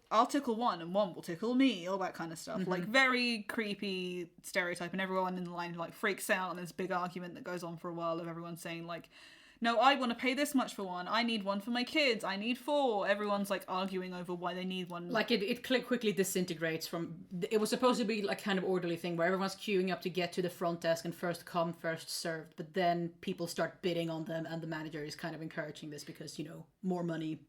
I'll tickle one, and one will tickle me, all that kind of stuff. Like, very creepy stereotype, and everyone in the line, like, freaks out, and there's a big argument that goes on for a while of everyone saying, like, no, I want to pay this much for one, I need one for my kids, I need 4. Everyone's, like, arguing over why they need one. Like, it quickly disintegrates from... It was supposed to be, like, kind of orderly thing where everyone's queuing up to get to the front desk and first come, first served, but then people start bidding on them, and the manager is kind of encouraging this because, you know, more money...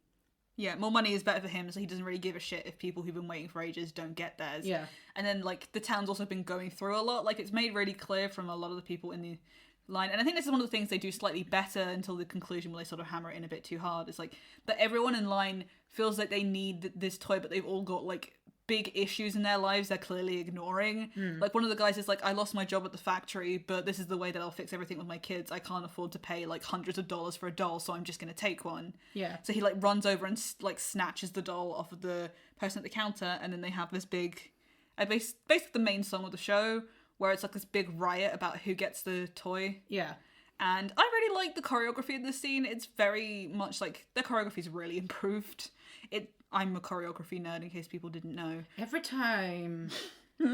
Yeah, more money is better for him, so he doesn't really give a shit if people who've been waiting for ages don't get theirs. Yeah. And then, like, the town's also been going through a lot. Like, it's made really clear from a lot of the people in the line. And I think this is one of the things they do slightly better until the conclusion where they sort of hammer it in a bit too hard. It's like that everyone in line feels like they need this toy, but they've all got, like, big issues in their lives they're clearly ignoring. Like, one of the guys is like, I lost my job at the factory, but this is the way that I'll fix everything with my kids. I can't afford to pay like hundreds of dollars for a doll, so I'm just gonna take one. Yeah. So he like runs over and like snatches the doll off of the person at the counter, and then they have this big, basically the main song of the show, where it's like this big riot about who gets the toy. Yeah. And I really like the choreography of this scene. It's very much like, the choreography's really improved. I'm a choreography nerd, in case people didn't know. Every time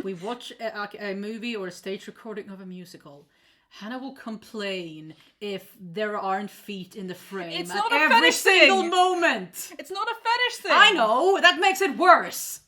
we watch a movie or a stage recording of a musical, Hannah will complain if there aren't feet in the frame It's at not a every fetish single thing. moment. It's not a fetish thing. I know, that makes it worse.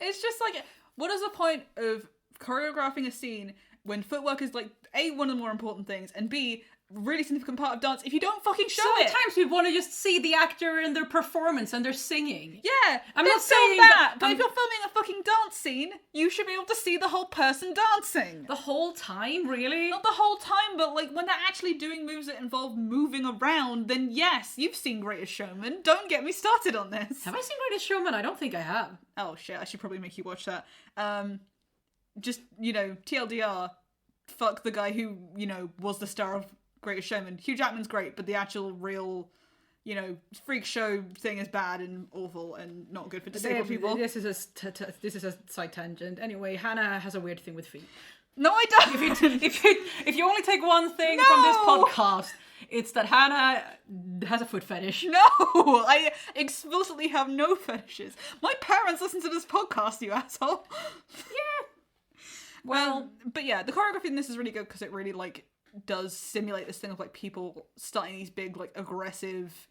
It's just like, what is the point of choreographing a scene when footwork is like, A, one of the more important things, and B, really significant part of dance if you don't fucking show it. Sometimes we want to just see the actor and their performance and their singing. Yeah, I'm then not film saying that. that- But if you're filming a fucking dance scene, you should be able to see the whole person dancing. The whole time, really? Not the whole time, but like when they're actually doing moves that involve moving around, then yes, you've seen Greatest Showman. Don't get me started on this. Have I seen Greatest Showman? I don't think I have. Oh shit, I should probably make you watch that. Just, TLDR, fuck the guy who, was the star of Greatest Showman. Hugh Jackman's great, but the actual real, freak show thing is bad and awful and not good for disabled people. This is a side tangent. Anyway, Hannah has a weird thing with feet. No, I don't! If you only take one thing from this podcast, it's that Hannah has a foot fetish. No! I explicitly have no fetishes. My parents listen to this podcast, you asshole. Yeah. Well, but yeah, the choreography in this is really good because it really, does simulate this thing of, people starting these big, aggressive,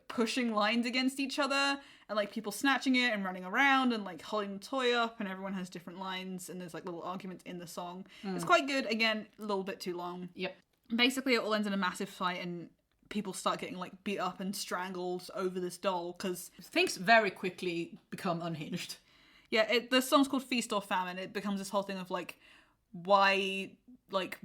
pushing lines against each other, and, people snatching it and running around and, holding the toy up, and everyone has different lines, and there's, little arguments in the song. It's quite good. Again, a little bit too long. Yep. Basically, it all ends in a massive fight, and people start getting, beat up and strangled over this doll, because... Things very quickly become unhinged. Yeah, the song's called Feast or Famine. It becomes this whole thing of, why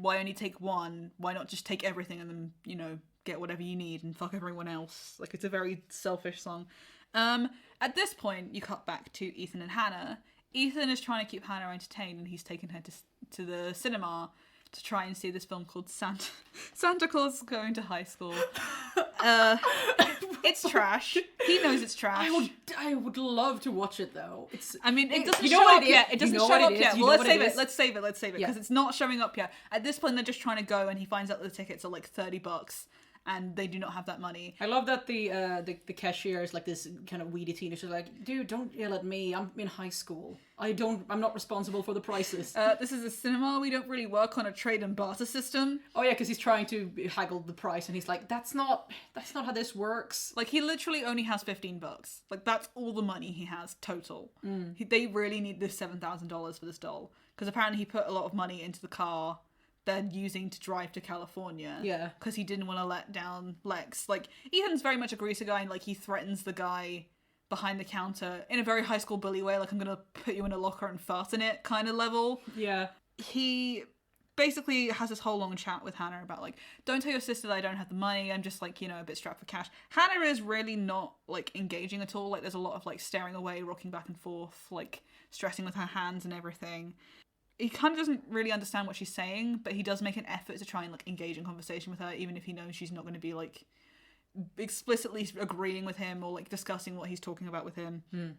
only take one? Why not just take everything and then, get whatever you need and fuck everyone else? It's a very selfish song. At this point, you cut back to Ethan and Hannah. Ethan is trying to keep Hannah entertained, and he's taken her to the cinema to try and see this film called Santa Claus is Going to High School. It's trash. He knows it's trash. I would love to watch it though. It doesn't show up yet. It doesn't show up yet. Well, let's save it. Let's save it Yeah. because it's not showing up yet. At this point, they're just trying to go, and he finds out that the tickets are $30, and they do not have that money. I love that the cashier is this kind of weedy teenager, like, dude, don't yell at me. I'm in high school. I'm not responsible for the prices. This is a cinema. We don't really work on a trade and barter system. Oh yeah, because he's trying to haggle the price, and he's like, that's not how this works. He literally only has $15. That's all the money he has total. They really need this $7,000 for this doll, because apparently he put a lot of money into the car they're using to drive to California. Yeah. Because he didn't want to let down Lex. Ethan's very much a greaser guy, and he threatens the guy behind the counter in a very high school bully way, I'm gonna put you in a locker and fart in it kind of level. Yeah. He basically has this whole long chat with Hannah about don't tell your sister that I don't have the money, I'm just a bit strapped for cash. Hannah is really not engaging at all. There's a lot of staring away, rocking back and forth, stressing with her hands and everything. He kind of doesn't really understand what she's saying, but he does make an effort to try and engage in conversation with her, even if he knows she's not going to be explicitly agreeing with him or discussing what he's talking about with him. And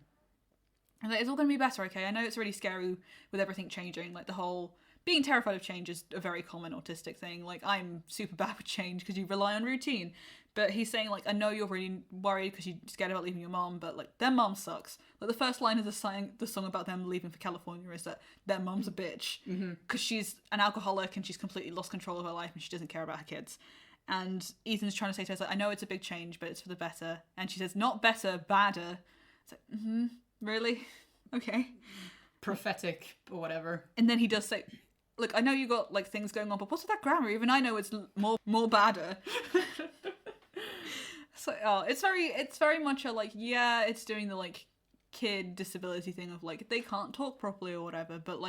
it's all going to be better, okay? I know it's really scary with everything changing. The whole being terrified of change is a very common autistic thing. I'm super bad with change because you rely on routine. But he's saying, I know you're really worried because you're scared about leaving your mom, but, their mom sucks. The first line of the song about them leaving for California is that their mom's a bitch. Because she's an alcoholic and she's completely lost control of her life and she doesn't care about her kids. And Ethan's trying to say to her, I know it's a big change, but it's for the better. And she says, not better, badder. It's really? Okay. Prophetic or whatever. And then he does say, look, I know you got, things going on, but what's with that grammar? Even I know it's more badder. So, it's very much a it's doing the kid disability thing of they can't talk properly or whatever, but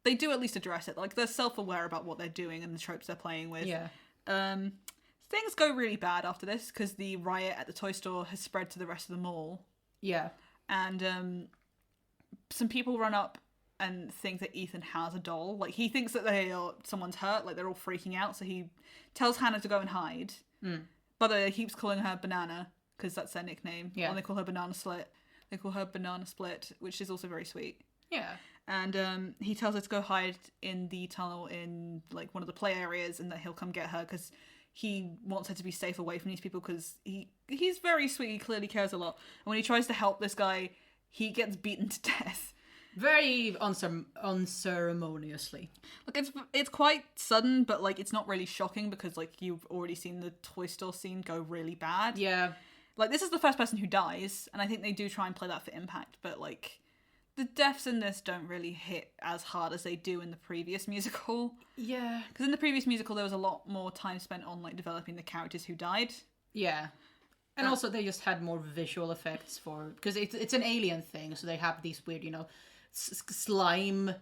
they do at least address it. They're self-aware about what they're doing and the tropes they're playing with. Yeah. Things go really bad after this because the riot at the toy store has spread to the rest of the mall. Yeah. And some people run up and think that Ethan has a doll. Like, he thinks that someone's hurt, like they're all freaking out, so he tells Hannah to go and hide. But he keeps calling her Banana, because that's their nickname. Yeah. And they call her Banana Split. They call her Banana Split, which is also very sweet. Yeah. And he tells her to go hide in the tunnel in, like, one of the play areas, and that he'll come get her, because he wants her to be safe away from these people, because he's very sweet, he clearly cares a lot. And when he tries to help this guy, he gets beaten to death. Very unceremoniously. Like, it's quite sudden, but, like, it's not really shocking, because, like, you've already seen the toy store scene go really bad. Yeah. Like, this is the first person who dies, and I think they do try and play that for impact, but, like, the deaths in this don't really hit as hard as they do in the previous musical. Yeah. Because in the previous musical, there was a lot more time spent on, like, developing the characters who died. Yeah. And also they just had more visual effects because it's an alien thing, so they have these weird, slime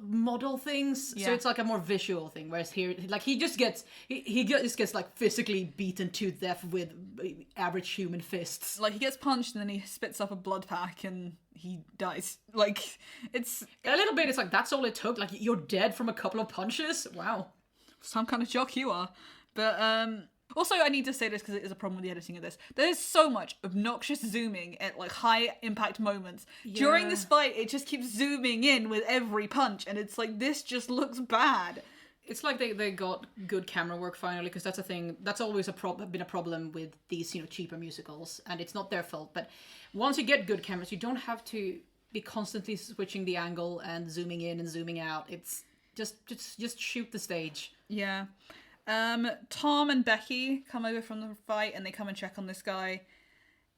model things. Yeah. So it's like a more visual thing, whereas here, like, he just gets like physically beaten to death with average human fists. Like, he gets punched and then he spits up a blood pack and he dies. Like, it's a little bit, it's like, that's all it took. Like, you're dead from a couple of punches. Wow. Some kind of jock you are. But also, I need to say this because it is a problem with the editing of this. There's so much obnoxious zooming at, like, high impact moments. Yeah. During this fight, it just keeps zooming in with every punch, and it's like, this just looks bad. It's like they got good camera work finally, because that's a thing that's always been a problem with these cheaper musicals, and it's not their fault. But once you get good cameras, you don't have to be constantly switching the angle and zooming in and zooming out. It's just shoot the stage. Yeah. Tom and Becky come over from the fight, and they come and check on this guy,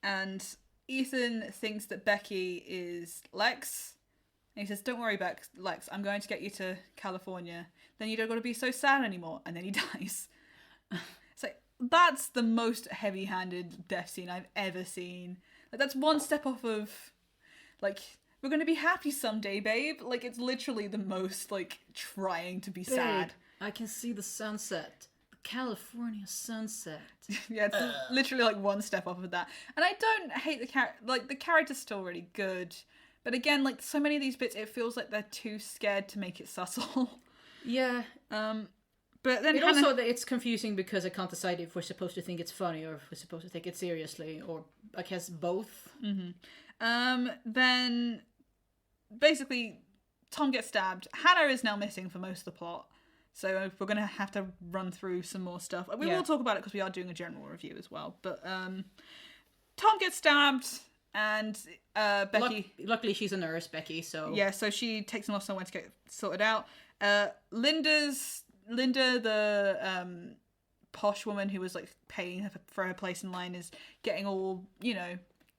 and Ethan thinks that Becky is Lex, and he says, "Don't worry, Lex, I'm going to get you to California, then you don't got to be so sad anymore," and then he dies. It's like, that's the most heavy-handed death scene I've ever seen. Like, that's one step off of, like, we're going to be happy someday, babe. Like, it's literally the most, like, trying to be sad. I can see the sunset. The California sunset. Yeah, it's literally like one step off of that. And I don't hate the character. Like, the character's still really good. But again, like, so many of these bits, it feels like they're too scared to make it subtle. Yeah. But then also, it's confusing because I can't decide if we're supposed to think it's funny or if we're supposed to take it seriously, or I guess both. Mm-hmm. Then basically, Tom gets stabbed. Hannah is now missing for most of the plot. So we're going to have to run through some more stuff. We will talk about it because we are doing a general review as well. But Tom gets stabbed, and Becky... Luckily, she's a nurse, Becky, so... Yeah, so she takes him off somewhere to get sorted out. Linda, the posh woman who was, like, paying her for her place in line, is getting all,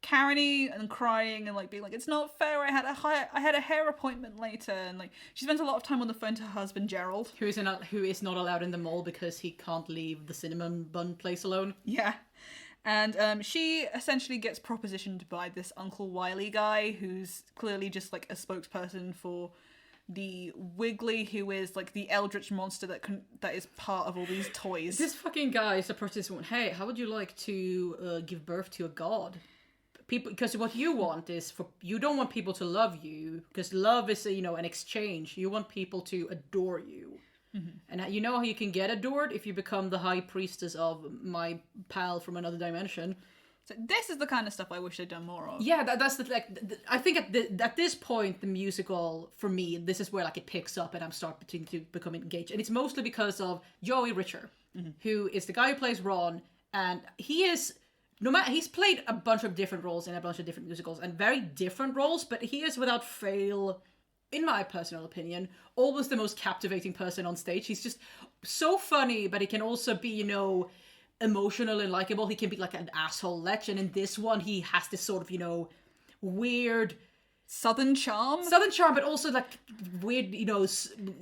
Karen-y and crying and, like, being like, it's not fair, I had a hair appointment later, and, like, she spends a lot of time on the phone to her husband Gerald, who is not allowed in the mall because he can't leave the cinnamon bun place alone. Yeah. And she essentially gets propositioned by this Uncle Wiley guy, who's clearly just, like, a spokesperson for the Wiggly, who is, like, the eldritch monster that is part of all these toys. This fucking guy is approaching this woman, hey, how would you like to give birth to a god? People, because what you want is you don't want people to love you, because love is an exchange. You want people to adore you. Mm-hmm. And you know how you can get adored? If you become the high priestess of my pal from another dimension. So this is the kind of stuff I wish they'd done more of. Yeah, that's I think at this point the musical, for me, this is where, like, it picks up and I'm starting to become engaged, and it's mostly because of Joey Richer, who is the guy who plays Ron, and he is. He's played a bunch of different roles in a bunch of different musicals, and very different roles, but he is without fail, in my personal opinion, always the most captivating person on stage. He's just so funny, but he can also be, emotional and likable. He can be like an asshole lech, and in this one, he has this sort of, weird... Southern charm, but also, like, weird,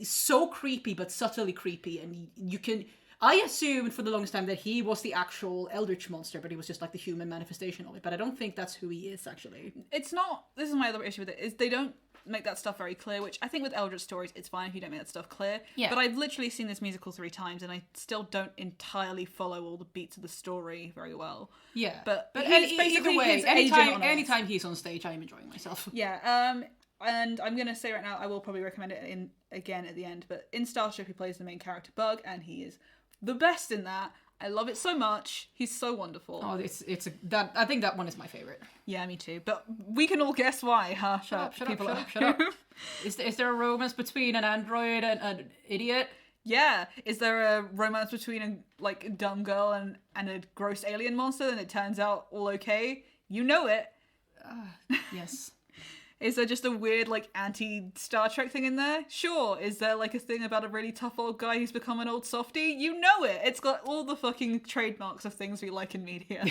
so creepy, but subtly creepy, and you can... I assumed for the longest time that he was the actual eldritch monster, but he was just, like, the human manifestation of it. But I don't think that's who he is, actually. It's not... This is my other issue with it, is they don't make that stuff very clear, which I think with Eldritch stories, it's fine if you don't make that stuff clear. Yeah. But I've literally seen this musical 3 times, and I still don't entirely follow all the beats of the story very well. Yeah. But either way, his agent on it. anytime he's on stage, I'm enjoying myself. Yeah, and I'm going to say right now, I will probably recommend it again at the end, but in Starship, he plays the main character, Bug, and he is the best in that. I love it so much. He's so wonderful. Oh, I think that one is my favorite. Yeah, me too. But we can all guess why, huh? Shut up. Is there a romance between an android and an idiot? Yeah. Is there a romance between a dumb girl and a gross alien monster, and it turns out all okay? You know it. Yes. Is there just a weird, anti-Star Trek thing in there? Sure. Is there, a thing about a really tough old guy who's become an old softie? You know it! It's got all the fucking trademarks of things we like in media.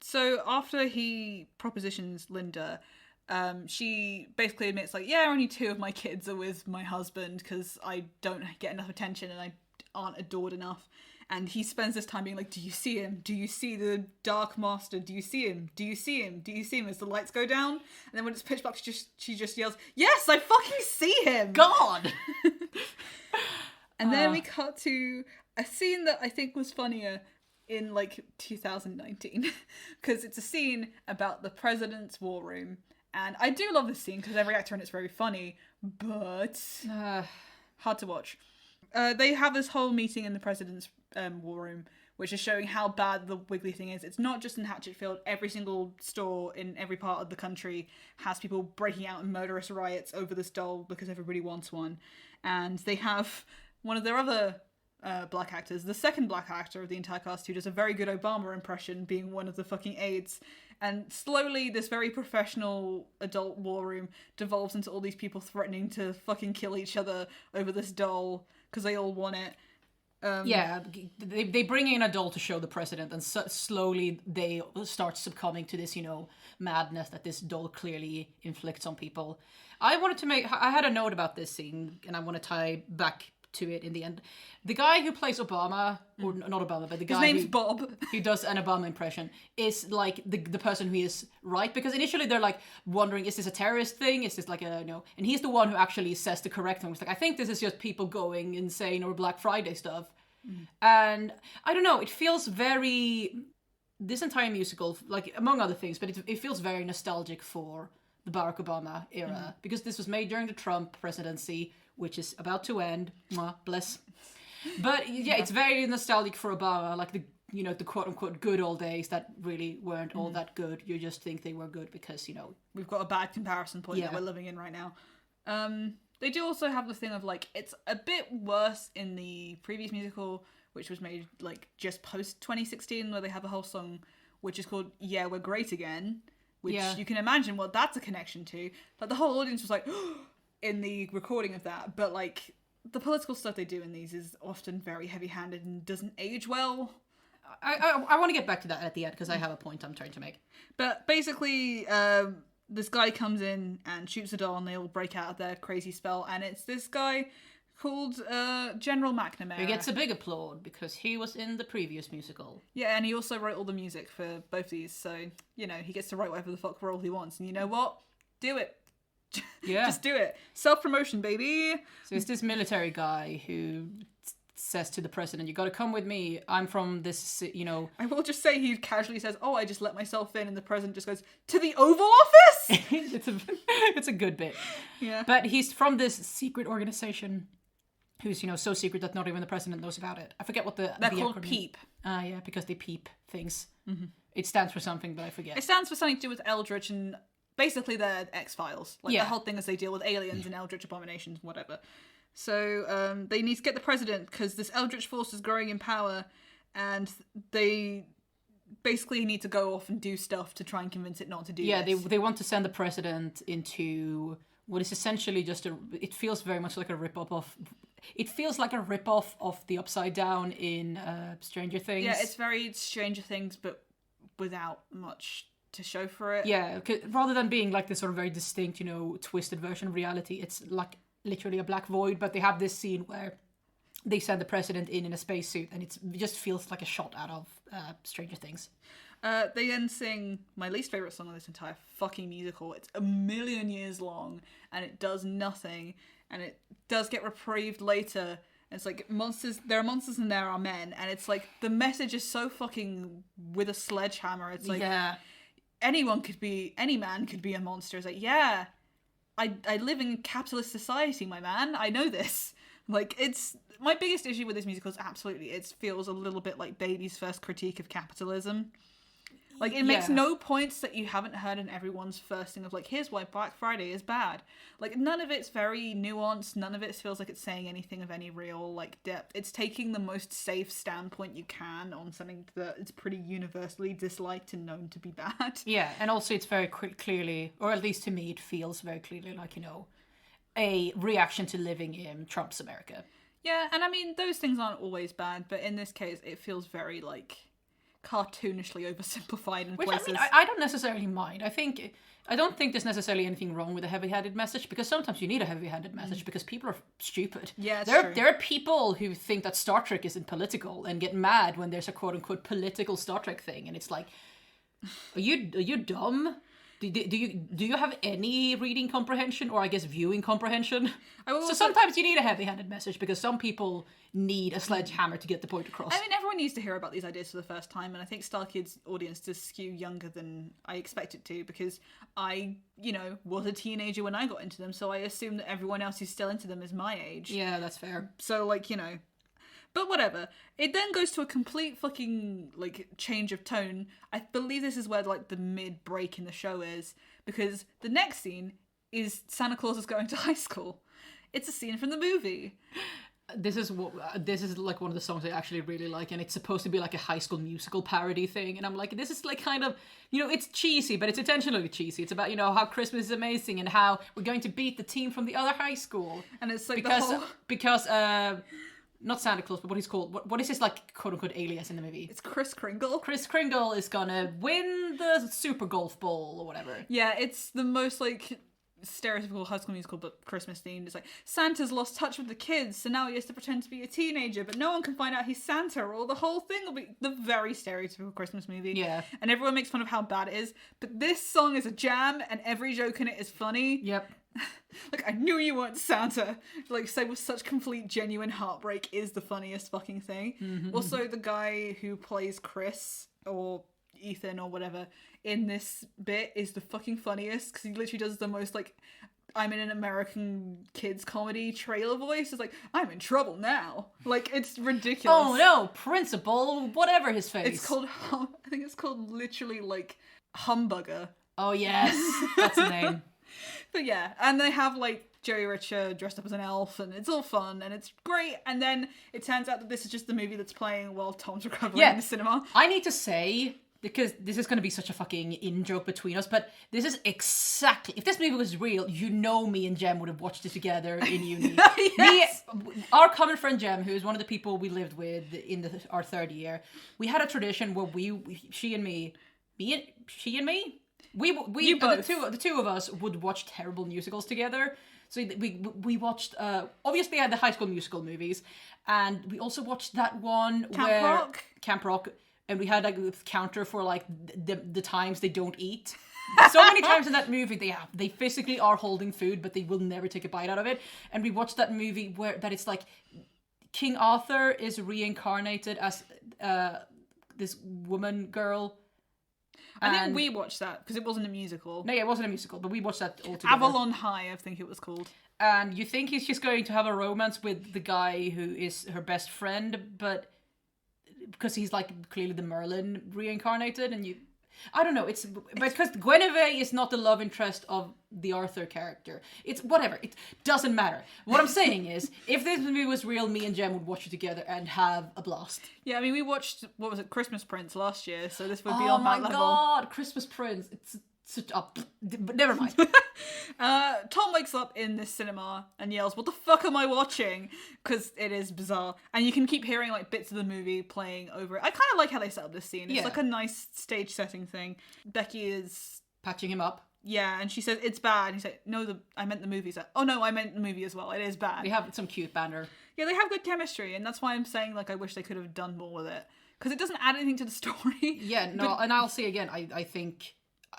So, after he propositions Linda, she basically admits, only 2 of my kids are with my husband because I don't get enough attention and I aren't adored enough. And he spends this time being like, do you see him? Do you see the Dark Master? Do you see him? Do you see him? Do you see him? As the lights go down. And then when it's pitch black, she just yells, yes, I fucking see him! God! And then we cut to a scene that I think was funnier in 2019. Because it's a scene about the president's war room. And I do love this scene because every actor in it's very funny. But hard to watch. They have this whole meeting in the president's war room, which is showing how bad the Wiggly thing is. It's not just in Hatchetfield. Every single store in every part of the country has people breaking out in murderous riots over this doll because everybody wants one. And they have one of their other black actors, the second black actor of the entire cast, who does a very good Obama impression, being one of the fucking aides. And slowly, this very professional adult war room devolves into all these people threatening to fucking kill each other over this doll because they all want it. They bring in a doll to show the president, and slowly they start succumbing to this, madness that this doll clearly inflicts on people. I had a note about this scene, and I want to tie back to it in the end. The guy who plays Obama, or not Obama, but the guy his name's Bob, who does an Obama impression, is the person who is right, because initially they're wondering, is this a terrorist thing? Is this and he's the one who actually says the correct thing. It's I think this is just people going insane or Black Friday stuff. And I don't know, it feels very, this entire musical, among other things, but it feels very nostalgic for the Barack Obama era, because this was made during the Trump presidency, which is about to end. Mwah, bless. But yeah, it's very nostalgic for Obama, the quote-unquote good old days that really weren't all that good. You just think they were good because, we've got a bad comparison point that we're living in right now. They do also have the thing of, it's a bit worse in the previous musical, which was made, just post-2016, where they have a whole song which is called Yeah, We're Great Again, which you can imagine what that's a connection to. The whole audience was in the recording of that, but, the political stuff they do in these is often very heavy-handed and doesn't age well. I want to get back to that at the end, because I have a point I'm trying to make. But basically, this guy comes in and shoots a doll, and they all break out of their crazy spell, and it's this guy called General McNamara. He gets a big applaud because he was in the previous musical. Yeah, and he also wrote all the music for both these, so, he gets to write whatever the fuck role he wants, and you know what? Do it. Yeah. Just do it. Self-promotion, baby. So it's this military guy who says to the president, you gotta come with me. I'm from this, I will just say he casually says, oh, I just let myself in, and the president just goes, to the Oval Office? It's a good bit. Yeah. But he's from this secret organization who's, so secret that not even the president knows about it. I forget what They're called PEEP. Yeah, because they peep things. Mm-hmm. It stands for something, but I forget. It stands for something to do with Eldritch, and basically they're X-Files. The whole thing is they deal with aliens and Eldritch abominations, whatever. So they need to get the president because this Eldritch force is growing in power, and they basically need to go off and do stuff to try and convince it not to do this. Yeah, they want to send the president into what is essentially just it feels very much like a rip-off of... It feels like a rip-off of the Upside Down in Stranger Things. Yeah, it's very Stranger Things, but without much to show for it. Yeah, rather than being this sort of very distinct, twisted version of reality, it's literally a black void, but they have this scene where they send the president in a spacesuit, and it just feels like a shot out of Stranger Things. They then sing my least favourite song of this entire fucking musical. It's 1,000,000 years long, and it does nothing, and it does get reprieved later. And it's like, monsters, there are monsters and there are men, and it's like, the message is so fucking with a sledgehammer. It's like, any man could be a monster. It's like, yeah, I live in capitalist society, my man. I know this. Like, it's... My biggest issue with this musical is absolutely, it feels a little bit like Baby's first critique of capitalism. Like, it makes no points that you haven't heard in everyone's first thing of, like, here's why Black Friday is bad. Like, none of it's very nuanced. None of it feels like it's saying anything of any real, like, depth. It's taking the most safe standpoint you can on something that is pretty universally disliked and known to be bad. Yeah, and also it's very clearly, or at least to me, it feels very clearly like, you know, a reaction to living in Trump's America. Yeah, and I mean, those things aren't always bad, but in this case, it feels very, like... cartoonishly oversimplified in places. I mean, I don't necessarily mind. I don't think there's necessarily anything wrong with a heavy-handed message, because sometimes you need a heavy-handed message because people are stupid. Yeah, there are people who think that Star Trek isn't political and get mad when there's a quote-unquote political Star Trek thing, and it's like, are you dumb? Do you have any reading comprehension, or I guess viewing comprehension? So sometimes you need a heavy-handed message because some people need a sledgehammer to get the point across. I mean, everyone needs to hear about these ideas for the first time, and I think Starkid's audience does skew younger than I expect it to, because I, you know, was a teenager when I got into them, so I assume that everyone else who's still into them is my age. Yeah, that's fair. So, like, you know... But whatever. It then goes to a complete fucking, like, change of tone. I believe this is where, like, the mid-break in the show is. Because the next scene is Santa Claus is going to high school. It's a scene from the movie. This is like one of the songs I actually really like, and it's supposed to be like a High School Musical parody thing, and I'm like, this is like kind of, you know, it's cheesy, but it's intentionally cheesy. It's about, you know, how Christmas is amazing and how we're going to beat the team from the other high school. And it's like because not Santa Claus, but what he's called. What is his, like, quote-unquote alias in the movie? It's Kris Kringle. Kris Kringle is gonna win the Super Golf Bowl or whatever. Yeah, it's the most, like, stereotypical High School Musical, but Christmas themed. It's like, Santa's lost touch with the kids, so now he has to pretend to be a teenager, but no one can find out he's Santa, or the whole thing will be the very stereotypical Christmas movie. Yeah. And everyone makes fun of how bad it is, but this song is a jam, and every joke in it is funny. Yep. Like, I knew you weren't Santa. Like, say with such complete genuine heartbreak is the funniest fucking thing. Mm-hmm. Also, the guy who plays Chris, or Ethan, or whatever, in this bit is the fucking funniest, because he literally does the most, like, I'm in an American kids comedy trailer voice. It's like, I'm in trouble now. Like, it's ridiculous. Oh no, principal, whatever his face. It's called, I think it's called literally, like, Humbugger. Oh yes, that's the name. But yeah, and they have, like, Jerry Richer dressed up as an elf, and it's all fun, and it's great, and then it turns out that this is just the movie that's playing while Tom's recovering in the cinema. I need to say, because this is going to be such a fucking in-joke between us, but this is exactly... If this movie was real, you know me and Jem would have watched it together in uni. Yes! Our common friend Jem, who is one of the people we lived with in our third year, we had a tradition where she and me... The two of us would watch terrible musicals together. So we watched, obviously I had the High School Musical movies, and we also watched that one Camp Rock, and we had like a counter for like the times they don't eat. So many times in that movie they physically are holding food, but they will never take a bite out of it. And we watched that movie that it's like King Arthur is reincarnated as this woman girl. I think we watched that, because it wasn't a musical. No, yeah, it wasn't a musical, but we watched that all together. Avalon High, I think it was called. And you think he's just going to have a romance with the guy who is her best friend, but because he's like clearly the Merlin reincarnated, and you... I don't know, it's because Guinevere is not the love interest of the Arthur character. It's whatever, it doesn't matter. What I'm saying is, if this movie was real, me and Jem would watch it together and have a blast. Yeah, I mean, we watched, what was it, Christmas Prince last year, so this would be on that level. Oh my god, Christmas Prince. It's such a... But never mind. Tom wakes up in this cinema and yells, "What the fuck am I watching?" Because it is bizarre. And you can keep hearing like bits of the movie playing over it. I kind of like how they set up this scene. It's like a nice stage setting thing. Becky is... patching him up. Yeah, and she says, "It's bad." He's like, "No, I meant the movie." He's like, "Oh no, I meant the movie as well. It is bad." They have some cute banter. Yeah, they have good chemistry, and that's why I'm saying, like, I wish they could have done more with it. because it doesn't add anything to the story. Yeah, no, and I'll say again, I think,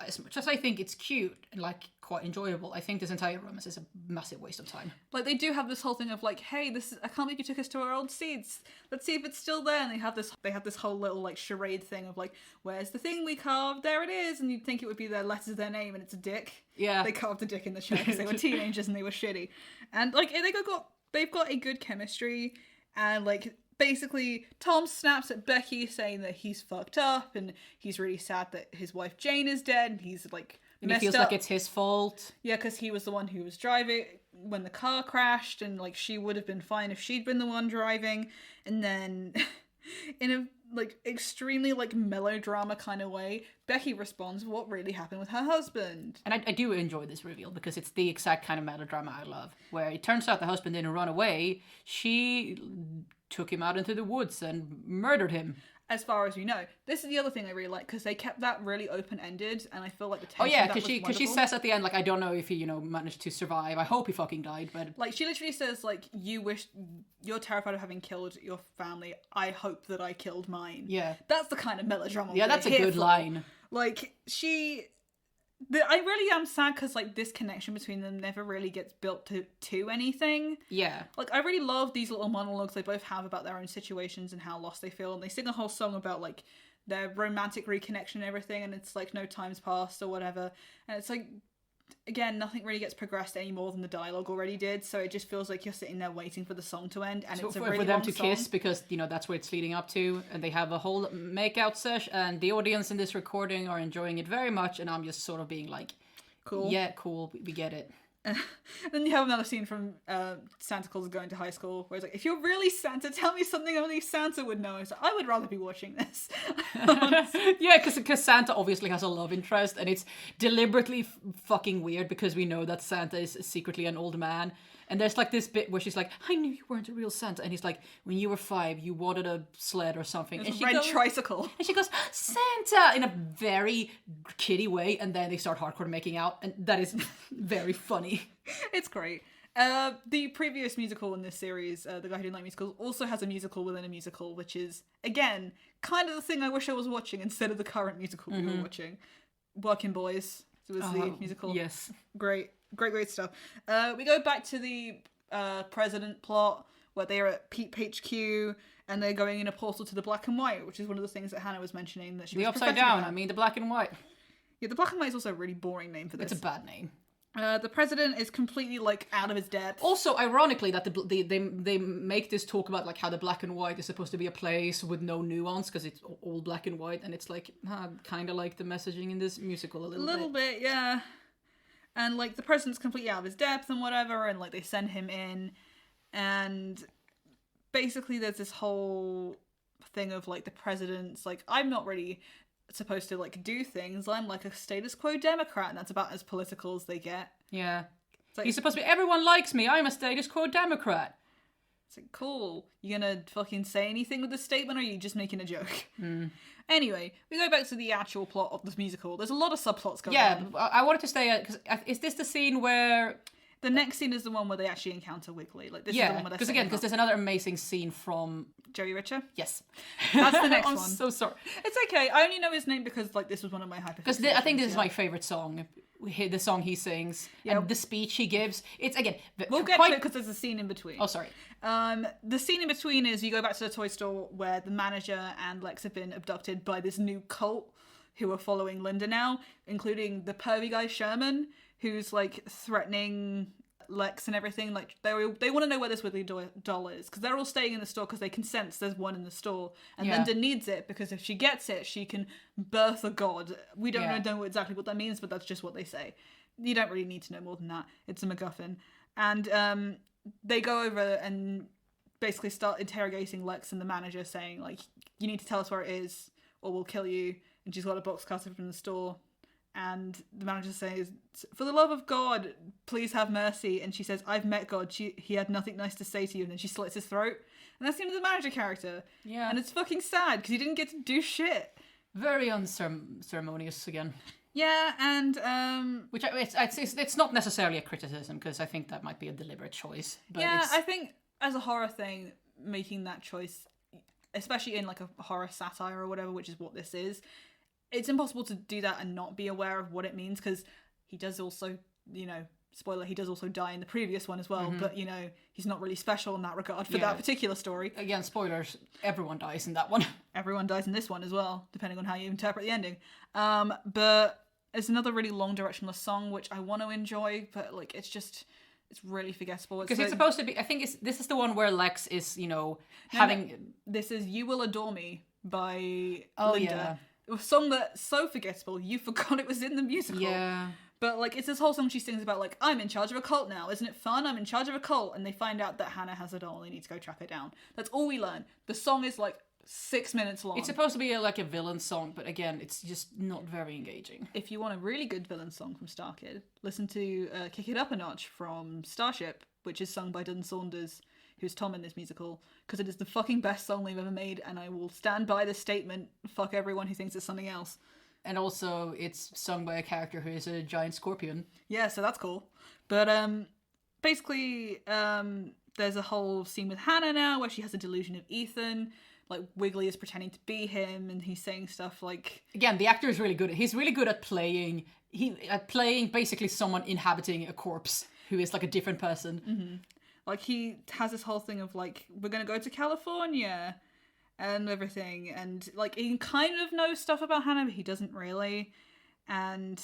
as much as I think it's cute and like quite enjoyable, I think this entire romance is a massive waste of time. Like, they do have this whole thing of like, hey, I can't believe you took us to our old seats. Let's see if it's still there. And they have this whole little like charade thing of like, where's the thing we carved? There it is. And you'd think it would be their letters of their name, and it's a dick. Yeah, They carved a dick in the chair because they were teenagers and they were shitty. And like, they've got a good chemistry, and like, basically, Tom snaps at Becky saying that he's fucked up and he's really sad that his wife Jane is dead, and he's like and he feels up. like it's his fault. Yeah, because he was the one who was driving when the car crashed, and like she would have been fine if she'd been the one driving. And then, in a like extremely like melodrama kind of way, Becky responds, "What really happened with her husband?" And I do enjoy this reveal because it's the exact kind of melodrama I love, where it turns out the husband didn't run away. She took him out into the woods and murdered him. As far as we know. This is the other thing I really like, because they kept that really open-ended, and I feel like the tension. Oh yeah, because she says at the end, like, I don't know if he managed to survive. I hope he fucking died, but like, she literally says, like, you're terrified of having killed your family. I hope that I killed mine. Yeah, that's the kind of melodrama. Yeah, that's a good line. Like, I really am sad because like this connection between them never really gets built to anything. Yeah. Like, I really love these little monologues they both have about their own situations and how lost they feel, and they sing a whole song about like their romantic reconnection and everything, and it's like no time's passed or whatever, and it's like, again, nothing really gets progressed any more than the dialogue already did, so it just feels like you're sitting there waiting for the song to end, and so it's a really for them long to song. kiss, because that's what it's leading up to, and they have a whole make-out sesh, and the audience in this recording are enjoying it very much, and I'm just sort of being like, cool. Yeah, cool, we get it. Then you have another scene from Santa Claus Going to High School, where it's like, if you're really Santa, tell me something only Santa would know. So I would rather be watching this. Yeah, because Santa obviously has a love interest, and it's deliberately fucking weird because we know that Santa is secretly an old man. And there's like this bit where she's like, I knew you weren't a real Santa. And he's like, when you were 5, you wanted a sled or something. And she red tricycle. And she goes, Santa, in a very kiddie way. And then they start hardcore making out. And that is very funny. It's great. The previous musical in this series, The Guy Who Didn't Like Musicals, also has a musical within a musical, which is, again, kind of the thing I wish I was watching instead of the current musical we were watching. Working Boys was the musical. Yes. Great stuff. We go back to the president plot, where they are at Peep HQ, and they're going in a portal to the black and white, which is one of the things that Hannah was mentioning. That she the was upside down, I mean the black and white. Yeah, the black and white is also a really boring name for this. It's a bad name. The president is completely like out of his depth. Also, ironically, that they make this talk about like how the black and white is supposed to be a place with no nuance because it's all black and white, and it's like kind of like the messaging in this musical a little bit. Yeah. And like the president's completely out of his depth and whatever, and like they send him in, and basically there's this whole thing of like the president's like, I'm not really supposed to like do things, I'm like a status quo Democrat, and that's about as political as they get. Yeah. Like, he's supposed to be, everyone likes me, I'm a status quo Democrat. It's like, cool, you gonna fucking say anything with this statement, or are you just making a joke? Anyway, we go back to the actual plot of this musical. There's a lot of subplots going on. Yeah, I wanted to stay because is this the scene where the next scene is the one where they actually encounter Wiggly? Like, this is the one where they're because there's another amazing scene from Joey Richer. Yes, that's the next I'm one. So sorry. It's okay. I only know his name because like this was one of my hyperfixations. Because I think this is my favorite song. The song he sings and the speech he gives. It's again. We'll get to it because there's a scene in between. Oh, sorry. The scene in between is you go back to the toy store where the manager and Lex have been abducted by this new cult who are following Linda now, including the pervy guy Sherman, who's like threatening Lex and everything. Like they want to know where this Wiggly doll is, because they're all staying in the store because they can sense there's one in the store, and Linda needs it because if she gets it, she can birth a god. We don't know exactly what that means, but that's just what they say. You don't really need to know more than that. It's a MacGuffin. And they go over and basically start interrogating Lex and the manager, saying like, you need to tell us where it is or we'll kill you. And she's got a box cutter from the store. And the manager says, for the love of God, please have mercy. And she says, I've met God. He had nothing nice to say to you. And then she slits his throat. And that's the end of the manager character. Yeah. And it's fucking sad because he didn't get to do shit. Very unceremonious again. Yeah, and which it's not necessarily a criticism, because I think that might be a deliberate choice. But yeah, I think as a horror thing, making that choice, especially in like a horror satire or whatever, which is what this is, it's impossible to do that and not be aware of what it means, because he does also, spoiler, he does also die in the previous one as well, but he's not really special in that regard for that particular story. Again, spoilers, everyone dies in that one. Everyone dies in this one as well, depending on how you interpret the ending. But it's another really long directionless song, which I want to enjoy, but like it's really forgettable. Because it's supposed to be, I think this is the one where Lex is, having... This is You Will Adore Me by Oh, Linda. yeah. A song that's so forgettable, you forgot it was in the musical. Yeah. But, like, it's this whole song she sings about, like, I'm in charge of a cult now. Isn't it fun? I'm in charge of a cult. And they find out that Hannah has a doll and they need to go track her down. That's all we learn. The song is, like, 6 minutes long. It's supposed to be like a villain song, but again, it's just not very engaging. If you want a really good villain song from Starkid, listen to Kick It Up a Notch from Starship, which is sung by Dun Saunders, who's Tom in this musical, because it is the fucking best song they've ever made, and I will stand by this statement, fuck everyone who thinks it's something else. And also, it's sung by a character who is a giant scorpion. Yeah, so that's cool. But basically, there's a whole scene with Hannah now where she has a delusion of Ethan. Like, Wiggly is pretending to be him, and he's saying stuff like... Again, the actor is really good. He's really good at playing basically someone inhabiting a corpse who is like a different person. Mm-hmm. Like, he has this whole thing of, like, we're going to go to California and everything, and like he kind of knows stuff about Hannah, but he doesn't really. And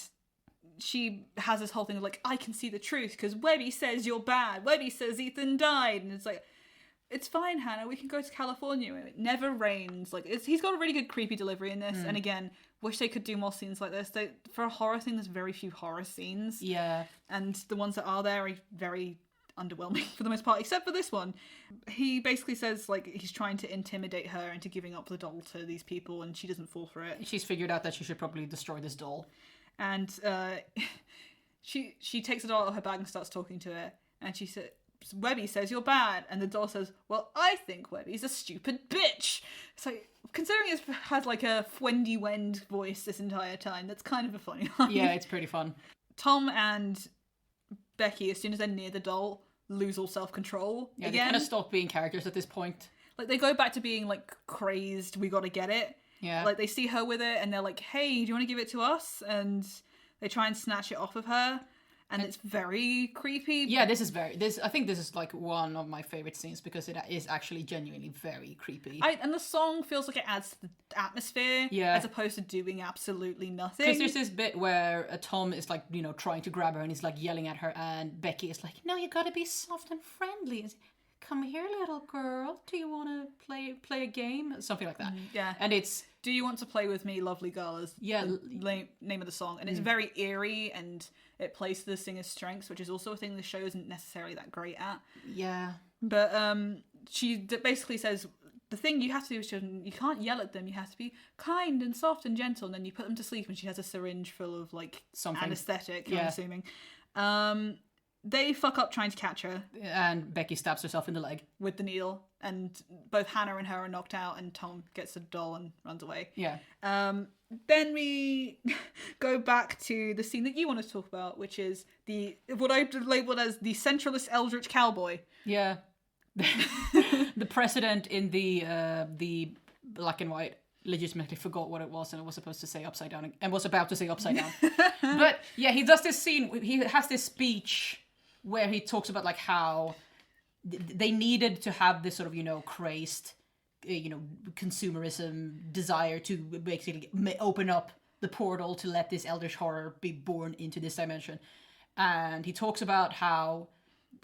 she has this whole thing of like, I can see the truth because Webby says you're bad. Webby says Ethan died, and it's like, it's fine, Hannah. We can go to California. It never rains. Like, he's got a really good creepy delivery in this. And again, wish they could do more scenes like this. For a horror thing, there's very few horror scenes. Yeah, and the ones that are there are very underwhelming for the most part, except for this one. He basically says like he's trying to intimidate her into giving up the doll to these people, and she doesn't fall for it. She's figured out that she should probably destroy this doll, and she takes the doll out of her bag and starts talking to it, and she said, Webby says you're bad, and the doll says, well, I think Webby's a stupid bitch. So considering it has like a Wendy Wend voice this entire time, that's kind of a funny line. Yeah, it's pretty fun. Tom and Becky, as soon as they're near the doll, lose all self-control. Yeah, again. They kind of stop being characters at this point. Like, they go back to being, like, crazed, we gotta get it. Yeah. Like, they see her with it, and they're like, hey, do you want to give it to us? And they try and snatch it off of her, and it's very creepy. Yeah, I think this is, like, one of my favorite scenes, because it is actually genuinely very creepy. And the song feels like it adds to the atmosphere, as opposed to doing absolutely nothing. Because there's this bit where Tom is, like, trying to grab her, and he's, like, yelling at her, and Becky is like, no, you gotta be soft and friendly. And come here, little girl. Do you want to play a game? Something like that. Yeah. And it's... Do you want to play with me, lovely girl, is the name of the song. And it's very eerie, and it plays to the singer's strengths, which is also a thing the show isn't necessarily that great at. Yeah. But she basically says, the thing you have to do is you can't yell at them, you have to be kind and soft and gentle, and then you put them to sleep, and she has a syringe full of, like, something. Anesthetic, I'm assuming. They fuck up trying to catch her. And Becky stabs herself in the leg. With the needle. And both Hannah and her are knocked out, and Tom gets the doll and runs away. Yeah. Then we go back to the scene that you want to talk about, which is what I labelled as the centralist eldritch cowboy. Yeah. The president in the black and white legitimately forgot what it was, and it was supposed to say upside down, and was about to say upside down. But yeah, he does this scene, he has this speech where he talks about like how they needed to have this sort of, crazed, consumerism desire to basically open up the portal to let this eldritch horror be born into this dimension. And he talks about how,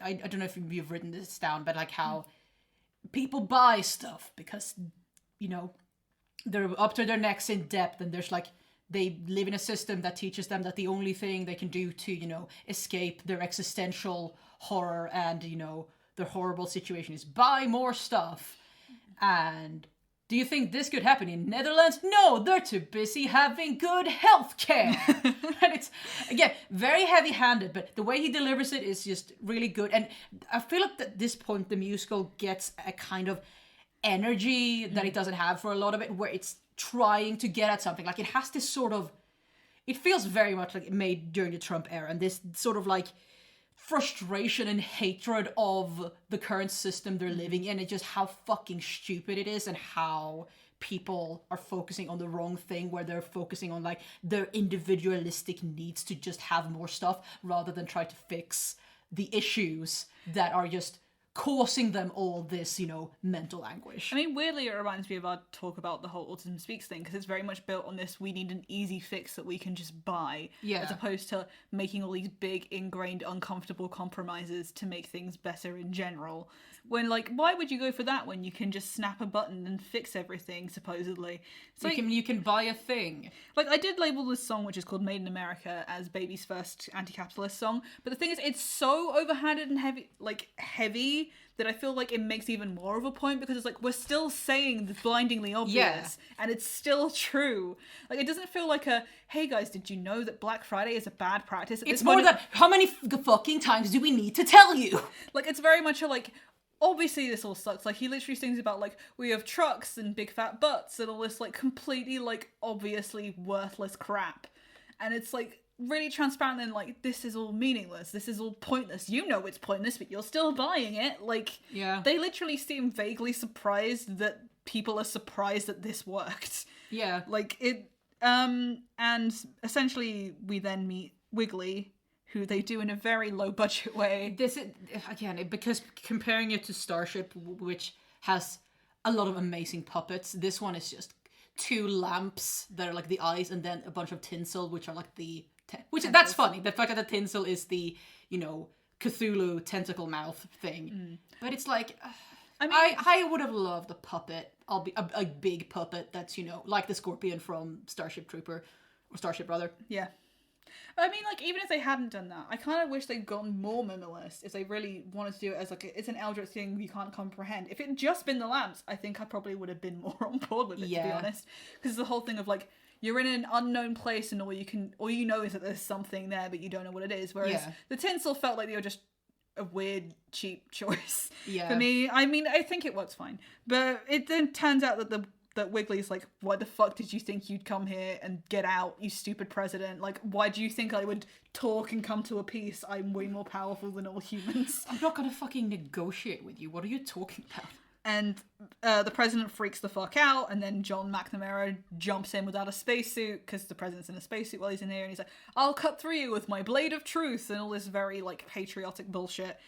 I don't know if you've written this down, but like how people buy stuff because, they're up to their necks in debt, and there's like, they live in a system that teaches them that the only thing they can do to, escape their existential horror and, their horrible situation is buy more stuff. And do you think this could happen in Netherlands? No, they're too busy having good health care. And it's, again, very heavy-handed, but the way he delivers it is just really good. And I feel like at this point the musical gets a kind of energy that it doesn't have for a lot of it, where it's trying to get at something. Like, it has this sort of, it feels very much like it made during the Trump era, and this sort of like frustration and hatred of the current system they're living in, and just how fucking stupid it is, and how people are focusing on the wrong thing, where they're focusing on like their individualistic needs to just have more stuff rather than try to fix the issues that are just causing them all this, mental anguish. I mean, weirdly, it reminds me of our talk about the whole Autism Speaks thing, because it's very much built on this, we need an easy fix that we can just buy, as opposed to making all these big, ingrained, uncomfortable compromises to make things better in general. When, like, why would you go for that when you can just snap a button and fix everything, supposedly? So you can buy a thing. Like, I did label this song, which is called Made in America, as Baby's first anti-capitalist song, but the thing is, it's so overhanded and heavy, that I feel like it makes even more of a point, because it's like, we're still saying the blindingly obvious, and it's still true. Like, it doesn't feel like a, hey guys, did you know that Black Friday is a bad practice? It's more that, how many fucking times do we need to tell you? Like, it's very much a, like, obviously this all sucks. Like, he literally sings about, like, we have trucks and big fat butts and all this, like, completely, like, obviously worthless crap. And it's, like, really transparent and, like, this is all meaningless. This is all pointless. You know it's pointless, but you're still buying it. Like, they literally seem vaguely surprised that people are surprised that this worked. Yeah. Like, it, and essentially we then meet Wiggly, who they do in a very low budget way. This is, again, because comparing it to Starship, which has a lot of amazing puppets, this one is just 2 lamps that are like the eyes, and then a bunch of tinsel, which are like the that's funny. The fact that the tinsel is the, Cthulhu tentacle mouth thing. But it's like, I mean, I would have loved a puppet. I'll be a big puppet that's, like the Scorpion from Starship Trooper, or Starship rather. Yeah. I mean, like, even if they hadn't done that, I kind of wish they'd gotten more minimalist if they really wanted to do it as, like, it's an eldritch thing you can't comprehend. If it had just been the lamps, I think I probably would have been more on board with it, to be honest. Because the whole thing of, like, you're in an unknown place and all you know is that there's something there, but you don't know what it is. Whereas the tinsel felt like they were just a weird, cheap choice for me. I mean, I think it works fine. But it then turns out that that Wiggly's like, why the fuck did you think you'd come here and get out, you stupid president? Like, why do you think I would talk and come to a peace? I'm way more powerful than all humans. I'm not gonna fucking negotiate with you. What are you talking about? And the president freaks the fuck out, and then John McNamara jumps in without a spacesuit, because the president's in a spacesuit while he's in here, and he's like, I'll cut through you with my blade of truth, and all this very, like, patriotic bullshit.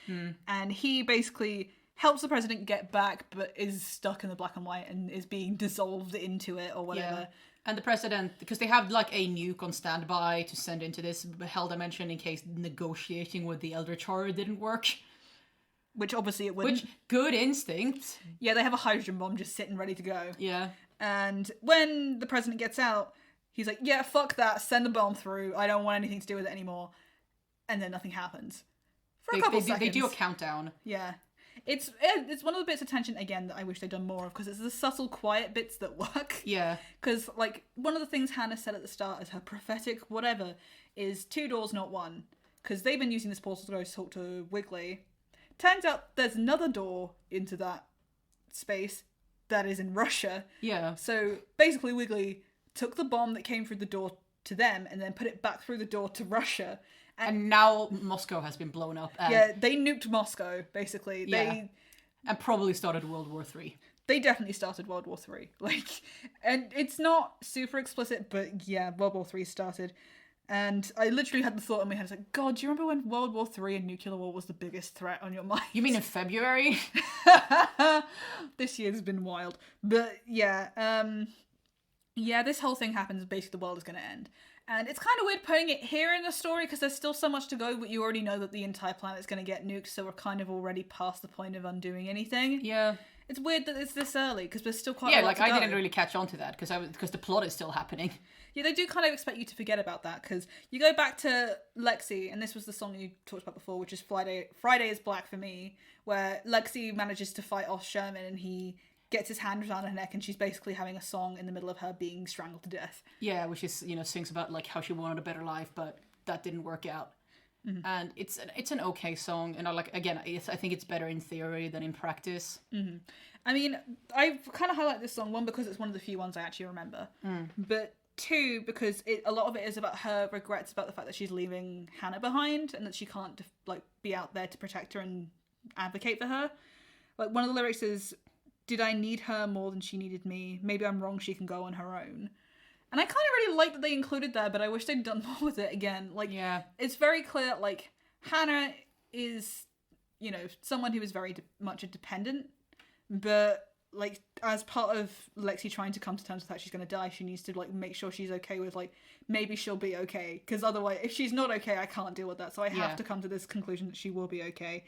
And he basically helps the president get back, but is stuck in the black and white and is being dissolved into it or whatever. Yeah. And the president, because they have like a nuke on standby to send into this hell dimension in case negotiating with the eldritch horror didn't work. Which obviously it wouldn't. Which, good instinct. Yeah, they have a hydrogen bomb just sitting ready to go. Yeah. And when the president gets out, he's like, yeah, fuck that, send the bomb through, I don't want anything to do with it anymore. And then nothing happens. For a couple seconds. They do a countdown. Yeah. It's one of the bits of tension, again, that I wish they'd done more of, because it's the subtle, quiet bits that work. Yeah. Because, like, one of the things Hannah said at the start as her prophetic whatever is 2 doors, not 1. Because they've been using this portal to go talk to Wiggly. Turns out there's another door into that space that is in Russia. Yeah. So, basically, Wiggly took the bomb that came through the door to them and then put it back through the door to Russia. And now Moscow has been blown up. Yeah, they nuked Moscow, basically. Yeah. And probably started World War III. They definitely started World War III. Like, and it's not super explicit, but yeah, World War III started. And I literally had the thought in my head, it's like, God, do you remember when World War III and nuclear war was the biggest threat on your mind? You mean in February? This year's been wild. But yeah, this whole thing happens, basically the world is going to end. And it's kind of weird putting it here in the story because there's still so much to go, but you already know that the entire planet's going to get nuked, so we're kind of already past the point of undoing anything. Yeah. It's weird that it's this early because there's still quite a lot like to go. I didn't really catch on to that because the plot is still happening. Yeah, they do kind of expect you to forget about that because you go back to Lexi, and this was the song you talked about before, which is Friday is Black for Me, where Lexi manages to fight off Sherman and he gets his hand around her neck and she's basically having a song in the middle of her being strangled to death. Yeah, which is, sings about like how she wanted a better life, but that didn't work out. Mm-hmm. And it's an okay song, and I think it's better in theory than in practice. Mm-hmm. I mean, I kind of highlight this song, one, because it's one of the few ones I actually remember, but Two, because a lot of it is about her regrets about the fact that she's leaving Hannah behind and that she can't like be out there to protect her and advocate for her. Like one of the lyrics is, "Did I need her more than she needed me? Maybe I'm wrong, she can go on her own." And I kind of really like that they included that, but I wish they'd done more with it again. Like, Yeah. it's very clear, like, Hannah is, you know, someone who is very much a dependent, but like as part of Lexi trying to come to terms with that she's going to die, she needs to like make sure she's okay with like maybe she'll be okay, because otherwise if she's not okay I can't deal with that, so I have to come to this conclusion that she will be okay.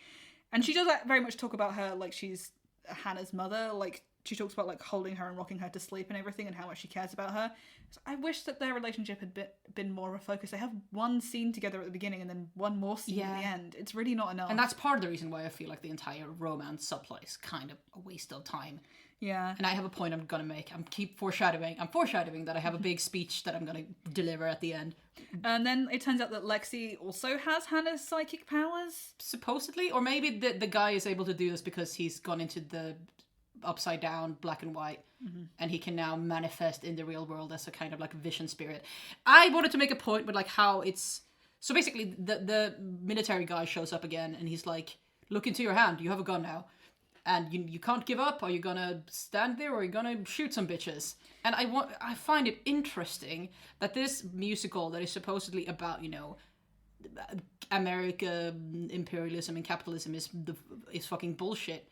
And she does very much talk about her like she's Hannah's mother. Like she talks about like holding her and rocking her to sleep and everything and how much she cares about her. So I wish that their relationship had been more of a focus. They have one scene together at the beginning and then one more scene at the end. It's really not enough. And that's part of the reason why I feel like the entire romance subplot is kind of a waste of time. Yeah. And I have a point I'm gonna make. I'm foreshadowing that I have a big speech that I'm gonna deliver at the end. And then it turns out that Lexi also has Hannah's psychic powers. Supposedly. Or maybe the guy is able to do this because he's gone into the upside down black and white and he can now manifest in the real world as a kind of like vision spirit. I wanted to make a point with like how it's so basically the military guy shows up again and he's like, look into your hand, you have a gun now and you can't give up. Are you gonna stand there or are you gonna shoot some bitches? And I find it interesting that this musical that is supposedly about, you know, America, imperialism and capitalism is fucking bullshit.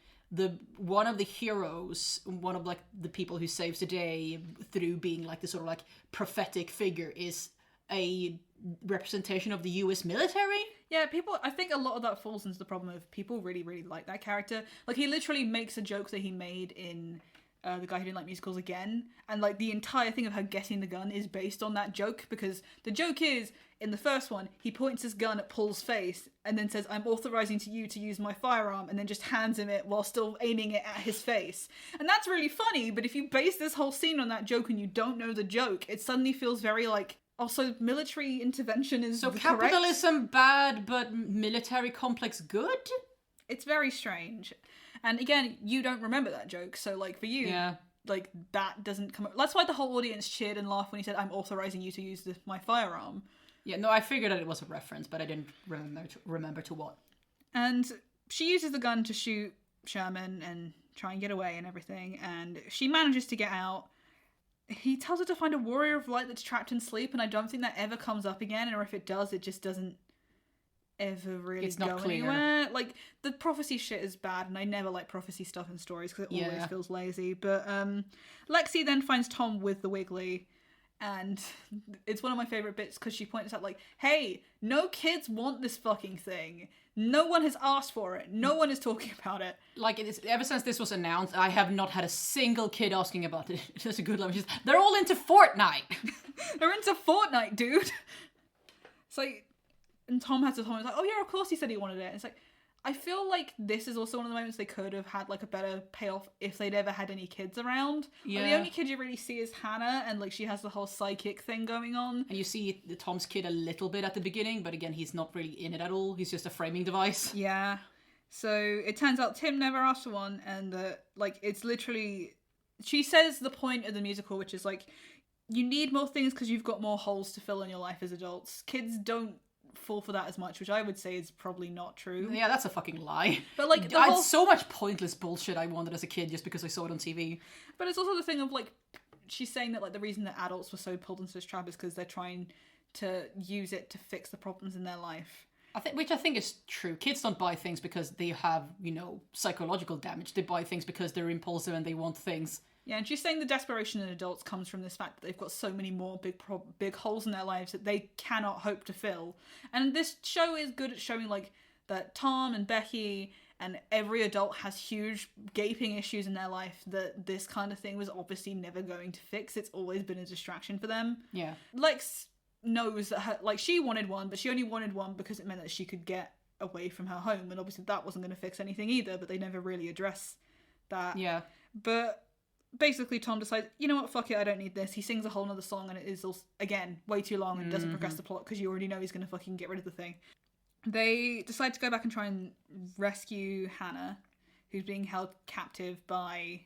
One of the heroes, one of like the people who saves the day through being like this sort of like prophetic figure is a representation of the US military. Yeah, I think a lot of that falls into the problem of people really, really like that character. Like he literally makes a joke that he made in The Guy Who Didn't Like Musicals Again, and like the entire thing of her getting the gun is based on that joke, because the joke is, in the first one, he points his gun at Paul's face and then says, "I'm authorizing to you to use my firearm," and then just hands him it while still aiming it at his face. And that's really funny, but if you base this whole scene on that joke and you don't know the joke, it suddenly feels very like, also military intervention is so correct? Capitalism bad, but military complex good? It's very strange. And again, you don't remember that joke, so like for you, like that doesn't come up. That's why the whole audience cheered and laughed when he said, "I'm authorizing you to use my firearm." Yeah, no, I figured that it was a reference, but I didn't remember to what. And she uses the gun to shoot Sherman and try and get away and everything, and she manages to get out. He tells her to find a warrior of light that's trapped in sleep, and I don't think that ever comes up again, or if it does, it just doesn't ever really go anywhere. Like, the prophecy shit is bad, and I never like prophecy stuff in stories because it always feels lazy. But Lexi then finds Tom with the Wiggly, and it's one of my favourite bits because she points out like, hey, no kids want this fucking thing. No one has asked for it. No one is talking about it. Like, it is, ever since this was announced, I have not had a single kid asking about it. It's just a good line. They're all into Fortnite. They're into Fortnite, dude. It's like, and Tom has to tell me, like, oh yeah, of course he said he wanted it. And it's like, I feel like this is also one of the moments they could have had like a better payoff if they'd ever had any kids around. Yeah. Like, the only kid you really see is Hannah, and like she has the whole psychic thing going on. And you see Tom's kid a little bit at the beginning, but again, he's not really in it at all. He's just a framing device. Yeah. So it turns out Tim never asked for one, and like it's literally, she says the point of the musical, which is like, you need more things because you've got more holes to fill in your life as adults. Kids don't fall for that as much, which I would say is probably not true. Yeah, that's a fucking lie. But like, it's so much pointless bullshit I wanted as a kid just because I saw it on TV. But it's also the thing of like, she's saying that like the reason that adults were so pulled into this trap is because they're trying to use it to fix the problems in their life. Which I think is true. Kids don't buy things because they have, you know, psychological damage. They buy things because they're impulsive and they want things. Yeah, and she's saying the desperation in adults comes from this fact that they've got so many more big holes in their lives that they cannot hope to fill. And this show is good at showing like that Tom and Becky and every adult has huge gaping issues in their life that this kind of thing was obviously never going to fix. It's always been a distraction for them. Yeah. Lex knows that she wanted one, but she only wanted one because it meant that she could get away from her home, and obviously that wasn't going to fix anything either, but they never really address that. Yeah. But basically Tom decides, you know what, fuck it, I don't need this. He sings a whole nother song and it is, also, again, way too long and doesn't progress the plot because you already know he's going to fucking get rid of the thing. They decide to go back and try and rescue Hannah, who's being held captive by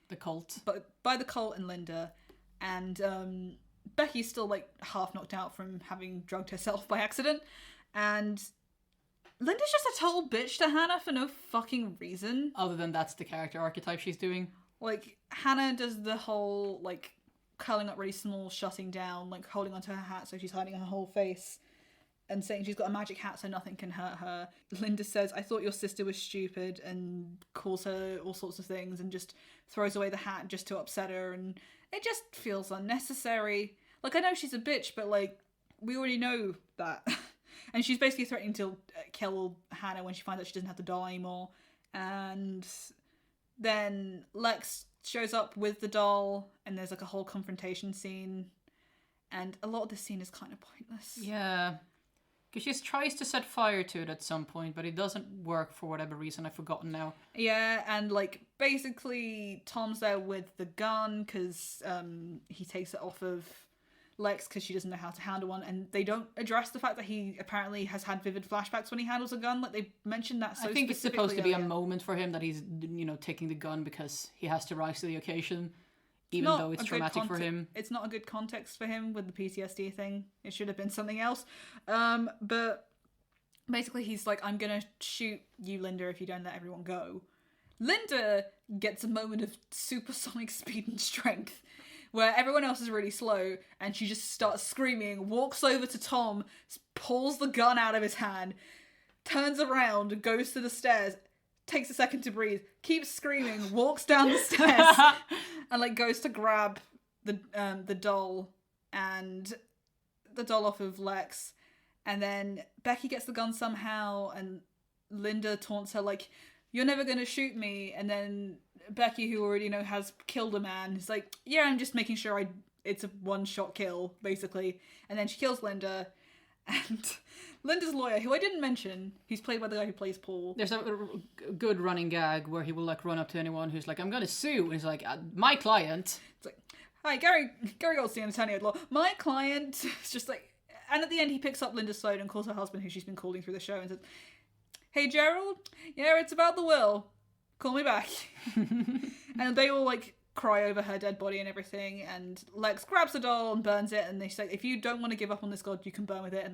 the cult. By the cult and Linda. And Becky's still like half knocked out from having drugged herself by accident, and Linda's just a total bitch to Hannah for no fucking reason. Other than that's the character archetype she's doing. Like, Hannah does the whole, like, curling up really small, shutting down, like, holding onto her hat so she's hiding her whole face, and saying she's got a magic hat so nothing can hurt her. Linda says, I thought your sister was stupid, and calls her all sorts of things, and just throws away the hat just to upset her, and it just feels unnecessary. Like, I know she's a bitch, but, like, we already know that. And she's basically threatening to kill Hannah when she finds out she doesn't have the doll anymore. And then Lex shows up with the doll, and there's like a whole confrontation scene. And a lot of this scene is kind of pointless. Yeah. Because she tries to set fire to it at some point, but it doesn't work for whatever reason. I've forgotten now. Yeah, and like basically Tom's there with the gun because he takes it off of Lex because she doesn't know how to handle one, and they don't address the fact that he apparently has had vivid flashbacks when he handles a gun. Like, they mentioned that so I think it's supposed to be earlier. a moment for him that he's, taking the gun because he has to rise to the occasion, even though it's traumatic for him. It's not a good context for him with the PTSD thing. It should have been something else. But basically he's like, I'm gonna shoot you, Linda, if you don't let everyone go. Linda gets a moment of supersonic speed and strength, where everyone else is really slow, and she just starts screaming, walks over to Tom, pulls the gun out of his hand, turns around, goes to the stairs, takes a second to breathe, keeps screaming, walks down the stairs, and like goes to grab the doll and the doll off of Lex, and then Becky gets the gun somehow, and Linda taunts her like, you're never gonna shoot me, and then Becky, who already has killed a man, is like, yeah, I'm just making sure it's a one-shot kill, basically. And then she kills Linda, and Linda's lawyer, who I didn't mention, he's played by the guy who plays Paul. There's a good running gag where he will like run up to anyone who's like, I'm gonna sue, and he's like, my client. It's like, hi, Gary Goldstein, attorney at law. My client. It's just like, and at the end he picks up Linda's phone and calls her husband, who she's been calling through the show, and says, hey, Gerald? Yeah, it's about the will. Call me back. And they all like cry over her dead body and everything, and Lex grabs the doll and burns it, and they say, if you don't want to give up on this god, you can burn with it. And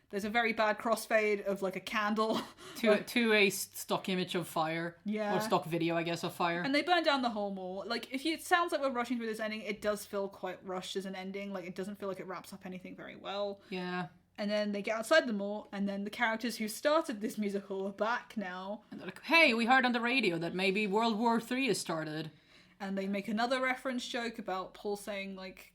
there's a very bad crossfade of like a candle to a stock image of fire. Yeah. Or stock video, I guess, of fire. And they burn down the whole mall. Like, it sounds like we're rushing through this ending, it does feel quite rushed as an ending. Like, it doesn't feel like it wraps up anything very well. Yeah. And then they get outside the mall, and then the characters who started this musical are back now. And they're like, hey, we heard on the radio that maybe World War III has started. And they make another reference joke about Paul saying, like,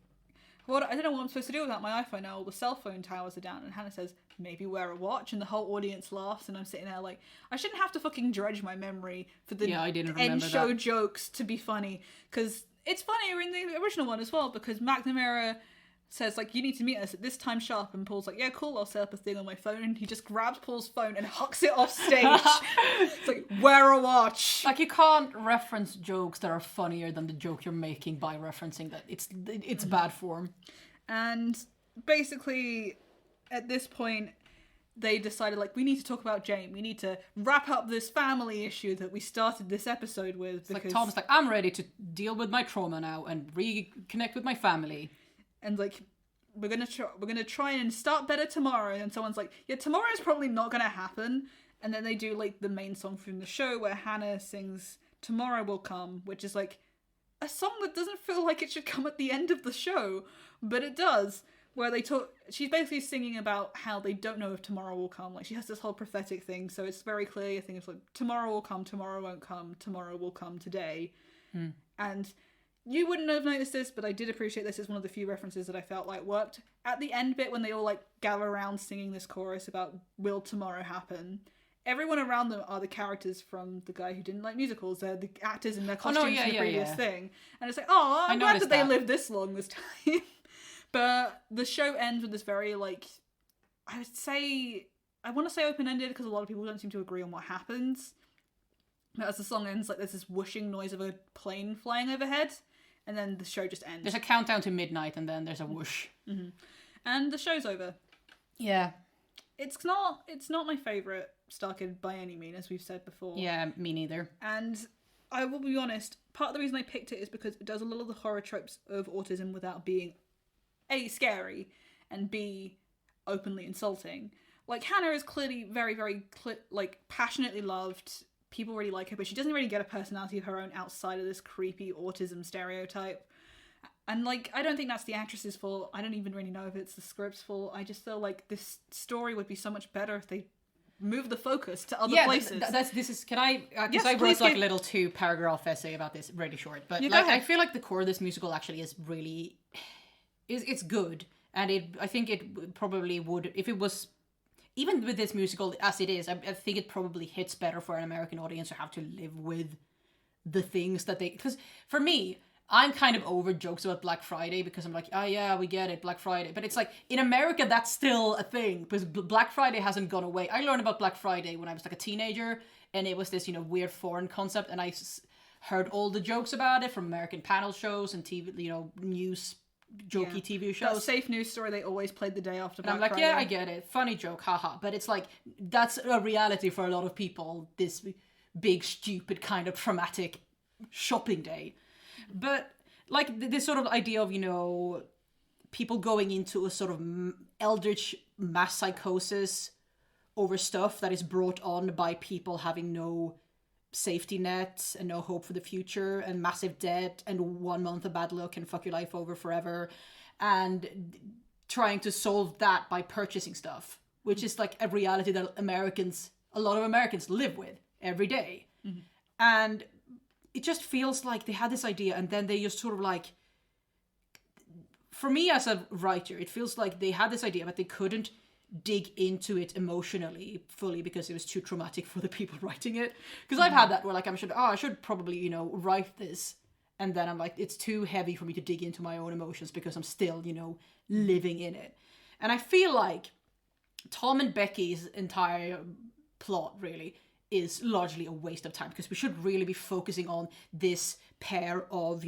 I don't know what I'm supposed to do without my iPhone now, all the cell phone towers are down. And Hannah says, maybe wear a watch, and the whole audience laughs, and I'm sitting there like, I shouldn't have to fucking dredge my memory for the I didn't end remember show that. jokes to be funny. Because it's funnier in the original one as well, because McNamara says, like, you need to meet us at this time sharp, and Paul's like, yeah, cool, I'll set up a thing on my phone, and he just grabs Paul's phone and hucks it off stage. It's like, wear a watch. Like, you can't reference jokes that are funnier than the joke you're making by referencing that. It's bad form. And basically, at this point, they decided, like, we need to talk about Jane. We need to wrap up this family issue that we started this episode with. Because, like, Tom's like, I'm ready to deal with my trauma now and reconnect with my family. And like, we're gonna try and start better tomorrow. And someone's like, yeah, tomorrow's probably not gonna happen. And then they do like the main song from the show where Hannah sings "Tomorrow Will Come," which is like a song that doesn't feel like it should come at the end of the show, but it does. Where she's basically singing about how they don't know if tomorrow will come. Like, she has this whole prophetic thing, so it's very clear. I think it's like, tomorrow will come, tomorrow won't come, tomorrow will come today. And you wouldn't have noticed this, but I did appreciate this as one of the few references that I felt like worked. At the end bit, when they all like gather around singing this chorus about will tomorrow happen, everyone around them are the characters from The Guy Who Didn't Like Musicals. They're the actors in their costumes from the previous thing. And it's like, oh, I'm glad that they lived this long this time. But the show ends with this very, like, I want to say open-ended because a lot of people don't seem to agree on what happens. But as the song ends, like, there's this whooshing noise of a plane flying overhead, and then the show just ends. There's a countdown to midnight, and then there's a whoosh. Mm-hmm. And the show's over. Yeah. It's not my favourite Starkid by any means, as we've said before. Yeah, me neither. And I will be honest, part of the reason I picked it is because it does a lot of the horror tropes of autism without being A, scary, and B, openly insulting. Like, Hannah is clearly very, very, like, passionately loved. People really like her, but she doesn't really get a personality of her own outside of this creepy autism stereotype. And, like, I don't think that's the actress's fault. I don't even really know if it's the script's fault. I just feel like this story would be so much better if they move the focus to other places. Can I? Because I wrote like a little 2-paragraph essay about this, really short. But like, I feel like the core of this musical actually is really, it's good, and I think it probably would, if it was, even with this musical as it is, I think it probably hits better for an American audience who have to live with the things that they. Because for me, I'm kind of over jokes about Black Friday because I'm like, oh yeah, we get it, Black Friday. But it's like, in America, that's still a thing because Black Friday hasn't gone away. I learned about Black Friday when I was like a teenager, and it was this, weird foreign concept, and I heard all the jokes about it from American panel shows and TV, news jokey TV shows. That safe news story they always played the day after Black Friday. And I'm like, Friday. yeah, I get it. Funny joke, haha. But it's like, that's a reality for a lot of people, this big, stupid, kind of traumatic shopping day. But, like, this sort of idea of, people going into a sort of eldritch mass psychosis over stuff that is brought on by people having no safety net and no hope for the future and massive debt and 1 month of bad luck can fuck your life over forever, and trying to solve that by purchasing stuff, which is like a reality that a lot of Americans live with every day. Mm-hmm. And it just feels like they had this idea and then they just sort of like, for me as a writer, it feels like they had this idea but they couldn't dig into it emotionally fully because it was too traumatic for the people writing it. Because I've had that where like I should probably, write this, and then I'm like, it's too heavy for me to dig into my own emotions because I'm still, living in it. And I feel like Tom and Becky's entire plot really is largely a waste of time because we should really be focusing on this pair of,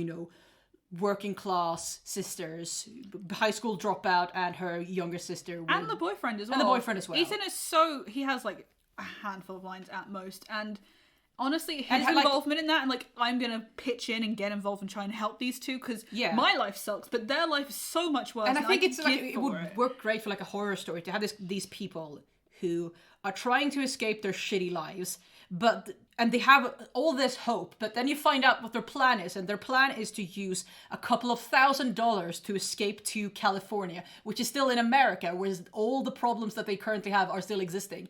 working class sisters, high school dropout and her younger sister. And the boyfriend as well. Ethan is he has like a handful of lines at most. And honestly, his involvement in that, and like, I'm going to pitch in and get involved and try and help these two because my life sucks, but their life is so much worse. And I think it would work great for like a horror story to have these people who are trying to escape their shitty lives, and they have all this hope, but then you find out what their plan is, and their plan is to use a couple of $1,000 to escape to California, which is still in America, whereas all the problems that they currently have are still existing.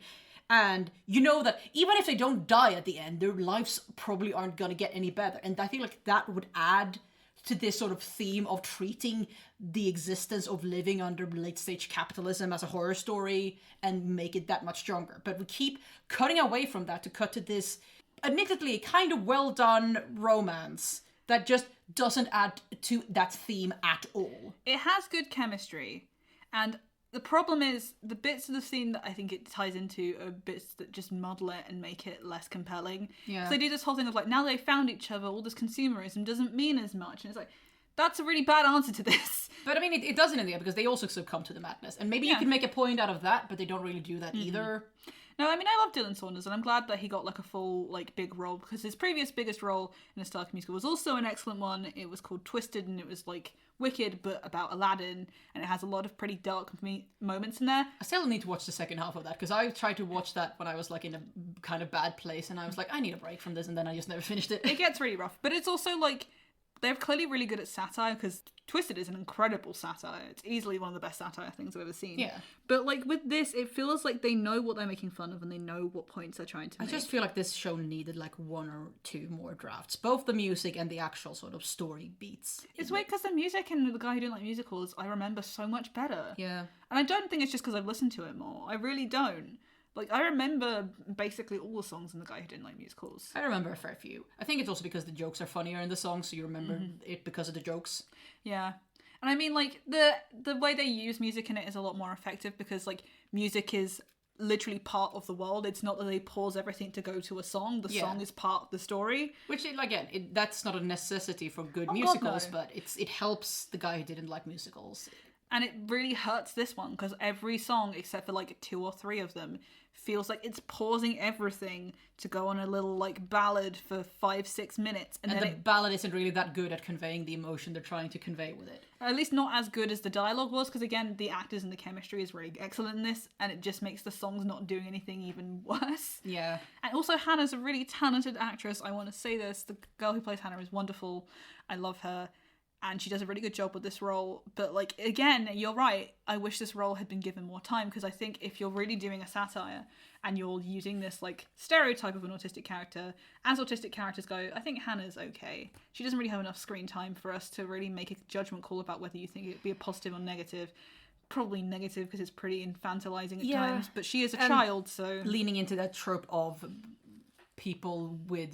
And you know that even if they don't die at the end, their lives probably aren't going to get any better. And I feel like that would add to this sort of theme of treating the existence of living under late-stage capitalism as a horror story and make it that much stronger. But we keep cutting away from that to cut to this, admittedly, kind of well-done romance that just doesn't add to that theme at all. It has good chemistry, and the problem is the bits of the theme that I think it ties into are bits that just muddle it and make it less compelling. Yeah. So they do this whole thing of like, now they found each other, all this consumerism doesn't mean as much. And it's like, that's a really bad answer to this. But I mean, it doesn't in the end because they also succumb to the madness. And maybe you can make a point out of that, but they don't really do that either. No, I mean, I love Dylan Saunders, and I'm glad that he got like a full, like, big role, because his previous biggest role in a Starkid musical was also an excellent one. It was called Twisted, and it was like wicked, but about Aladdin, and it has a lot of pretty dark moments in there. I still need to watch the second half of that, because I tried to watch that when I was like in a kind of bad place, and I was like, I need a break from this, and then I just never finished it. It gets really rough, but it's also like, they're clearly really good at satire, because Twisted is an incredible satire. It's easily one of the best satire things I've ever seen. Yeah. But like with this, it feels like they know what they're making fun of and they know what points they're trying to make. I just feel like this show needed like 1 or 2 more drafts. Both the music and the actual sort of story beats. It's weird because the music and The Guy Who Didn't Like Musicals, I remember so much better. Yeah. And I don't think it's just because I've listened to it more. I really don't. Like, I remember basically all the songs in The Guy Who Didn't Like Musicals. I remember a fair few. I think it's also because the jokes are funnier in the songs, so you remember it because of the jokes. Yeah. And I mean, like, the way they use music in it is a lot more effective because, like, music is literally part of the world. It's not that they pause everything to go to a song. The song is part of the story. Which, again, that's not a necessity for good musicals, but it helps The Guy Who Didn't Like Musicals. And it really hurts this one because every song, except for like 2 or 3 of them, feels like it's pausing everything to go on a little like ballad for 5-6 minutes. And the ballad isn't really that good at conveying the emotion they're trying to convey with it. At least not as good as the dialogue was, because again, the actors and the chemistry is really excellent in this, and it just makes the songs not doing anything even worse. Yeah. And also Hannah's a really talented actress. I want to say this. The girl who plays Hannah is wonderful. I love her. And she does a really good job with this role. But, like, again, you're right. I wish this role had been given more time, because I think if you're really doing a satire and you're using this, like, stereotype of an autistic character, as autistic characters go, I think Hannah's okay. She doesn't really have enough screen time for us to really make a judgment call about whether you think it'd be a positive or negative. Probably negative, because it's pretty infantilizing at times. But she is a child, so... Leaning into that trope of... people with,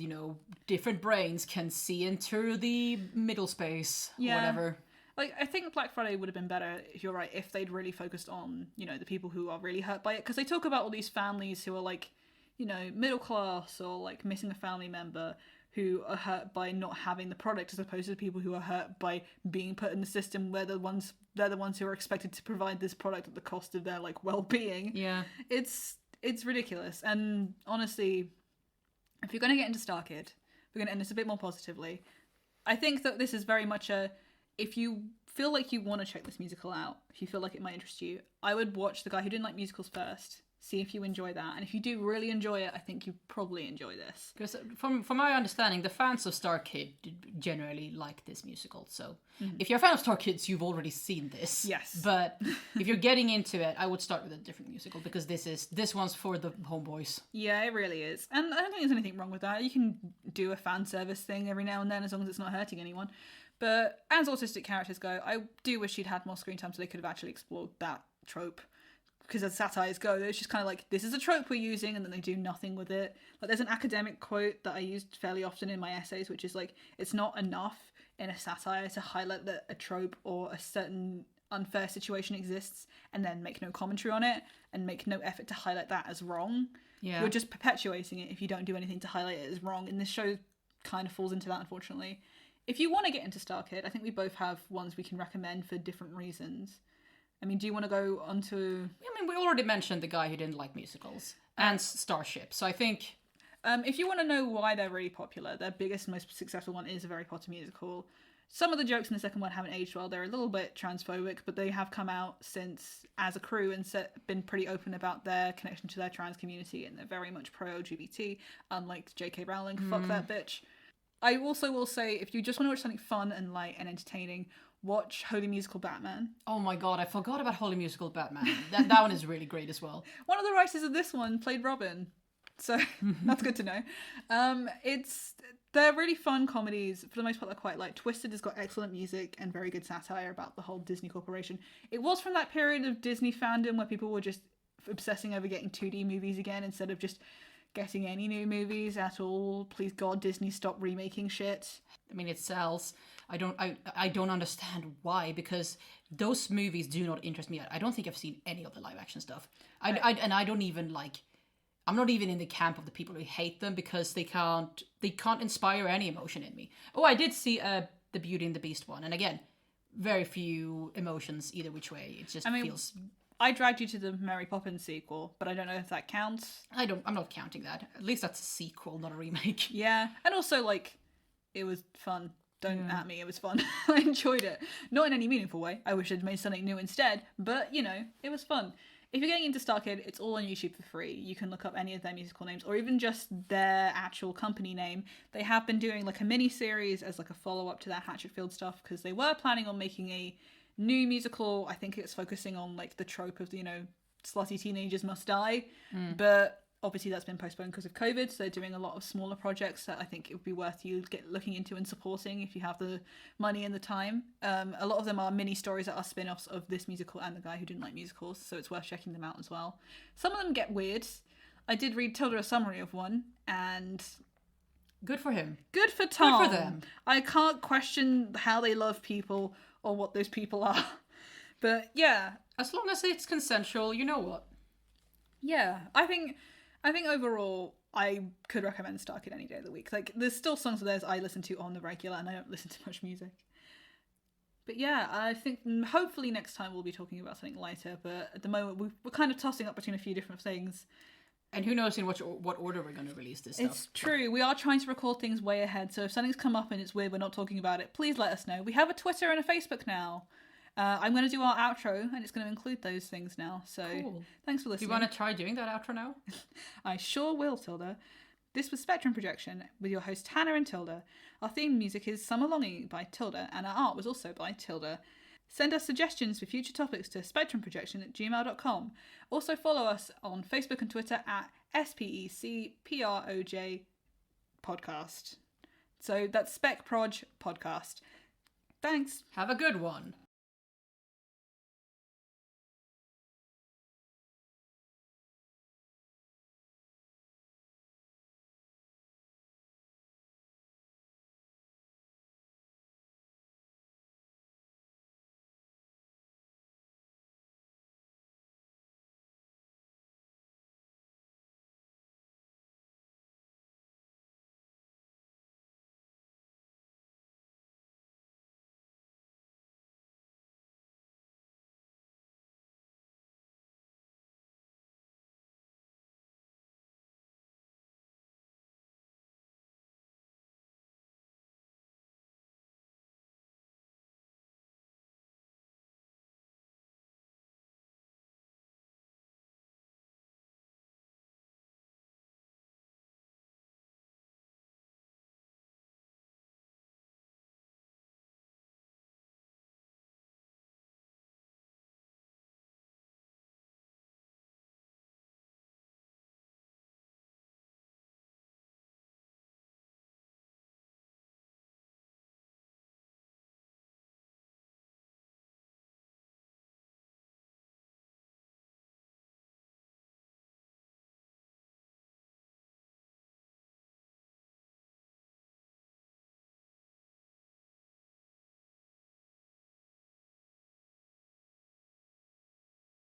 different brains can see into the middle space, or whatever. Like, I think Black Friday would have been better, if you're right, if they'd really focused on, the people who are really hurt by it. Because they talk about all these families who are, like, middle class or, like, missing a family member who are hurt by not having the product, as opposed to people who are hurt by being put in the system where they're the ones who are expected to provide this product at the cost of their, like, well-being. Yeah. It's ridiculous. And honestly... if you're going to get into Starkid, we're going to end this a bit more positively. I think that this is very much if you feel like you want to check this musical out, if you feel like it might interest you, I would watch The Guy Who Didn't Like Musicals first, see if you enjoy that. And if you do really enjoy it, I think you probably enjoy this. Because from my understanding, the fans of Starkid generally like this musical. So if you're a fan of Starkids, you've already seen this. Yes. But if you're getting into it, I would start with a different musical, because this one's for the homeboys. Yeah, it really is. And I don't think there's anything wrong with that. You can do a fan service thing every now and then, as long as it's not hurting anyone. But as autistic characters go, I do wish she'd had more screen time so they could have actually explored that trope. Because as satires go, it's just kind of like, this is a trope we're using, and then they do nothing with it. Like, there's an academic quote that I used fairly often in my essays, which is like, it's not enough in a satire to highlight that a trope or a certain unfair situation exists and then make no commentary on it and make no effort to highlight that as wrong. Yeah. You're just perpetuating it if you don't do anything to highlight it as wrong. And this show kind of falls into that, unfortunately. If you want to get into Starkid, I think we both have ones we can recommend for different reasons. I mean, do you want to go on to... I mean, we already mentioned The Guy Who Didn't Like Musicals and Starship, so I think... if you want to know why they're really popular, their biggest and most successful one is A Very Potter Musical. Some of the jokes in the second one haven't aged well. They're a little bit transphobic, but they have come out since as a crew and been pretty open about their connection to their trans community, and they're very much pro-LGBT, unlike J.K. Rowling. Fuck that bitch. I also will say, if you just want to watch something fun and light and entertaining, watch Holy Musical Batman. Oh my god, I forgot about Holy Musical Batman. That one is really great as well. One of the writers of this one played Robin, so that's good to know. They're really fun comedies. For the most part, they're quite light. Twisted has got excellent music and very good satire about the whole Disney Corporation. It was from that period of Disney fandom where people were just obsessing over getting 2D movies again instead of just getting any new movies at all. Please God, Disney, stop remaking shit. I mean, it sells. I don't understand why, because those movies do not interest me. I don't think I've seen any of the live action stuff. I don't even like... I'm not even in the camp of the people who hate them, because they can't inspire any emotion in me. Oh, I did see the Beauty and the Beast one, and again, very few emotions either which way. It just feels... I dragged you to the Mary Poppins sequel, but I don't know if that counts. I'm not counting that. At least that's a sequel, not a remake. Yeah, and also, like, it was fun. Don't at me, it was fun. I enjoyed it. Not in any meaningful way. I wish I'd made something new instead, but, it was fun. If you're getting into Starkid, it's all on YouTube for free. You can look up any of their musical names, or even just their actual company name. They have been doing, like, a mini-series as, like, a follow-up to that Hatchetfield stuff, because they were planning on making a new musical. I think it's focusing on, like, the trope of, slutty teenagers must die. But obviously that's been postponed because of COVID, so they're doing a lot of smaller projects that I think it would be worth you looking into and supporting if you have the money and the time. A lot of them are mini stories that are spin-offs of this musical and The Guy Who Didn't Like Musicals, so it's worth checking them out as well. Some of them get weird. I did read Tilda a summary of one, and... good for him. Good for Tom. Good for them. I can't question how they love people or what those people are. But yeah. As long as it's consensual, you know what? Yeah. I think overall, I could recommend Starkid any day of the week. Like, there's still songs of theirs I listen to on the regular, and I don't listen to much music. But yeah, I think hopefully next time we'll be talking about something lighter. But at the moment, we're kind of tossing up between a few different things. And who knows in what order we're going to release this stuff. It's true. We are trying to record things way ahead. So if something's come up and it's weird, we're not talking about it, please let us know. We have a Twitter and a Facebook now. I'm going to do our outro, and it's going to include those things now. So Cool. Thanks for Do listening. you want to try doing that outro now? I sure will, Tilda. This was Spectrum Projection with your hosts Hannah and Tilda. Our theme music is Summer Longing by Tilda, and our art was also by Tilda. Send us suggestions for future topics to spectrumprojection@gmail.com. Also follow us on Facebook and Twitter at SPECPROJ podcast. So that's Spec Proj podcast. Thanks. Have a good one.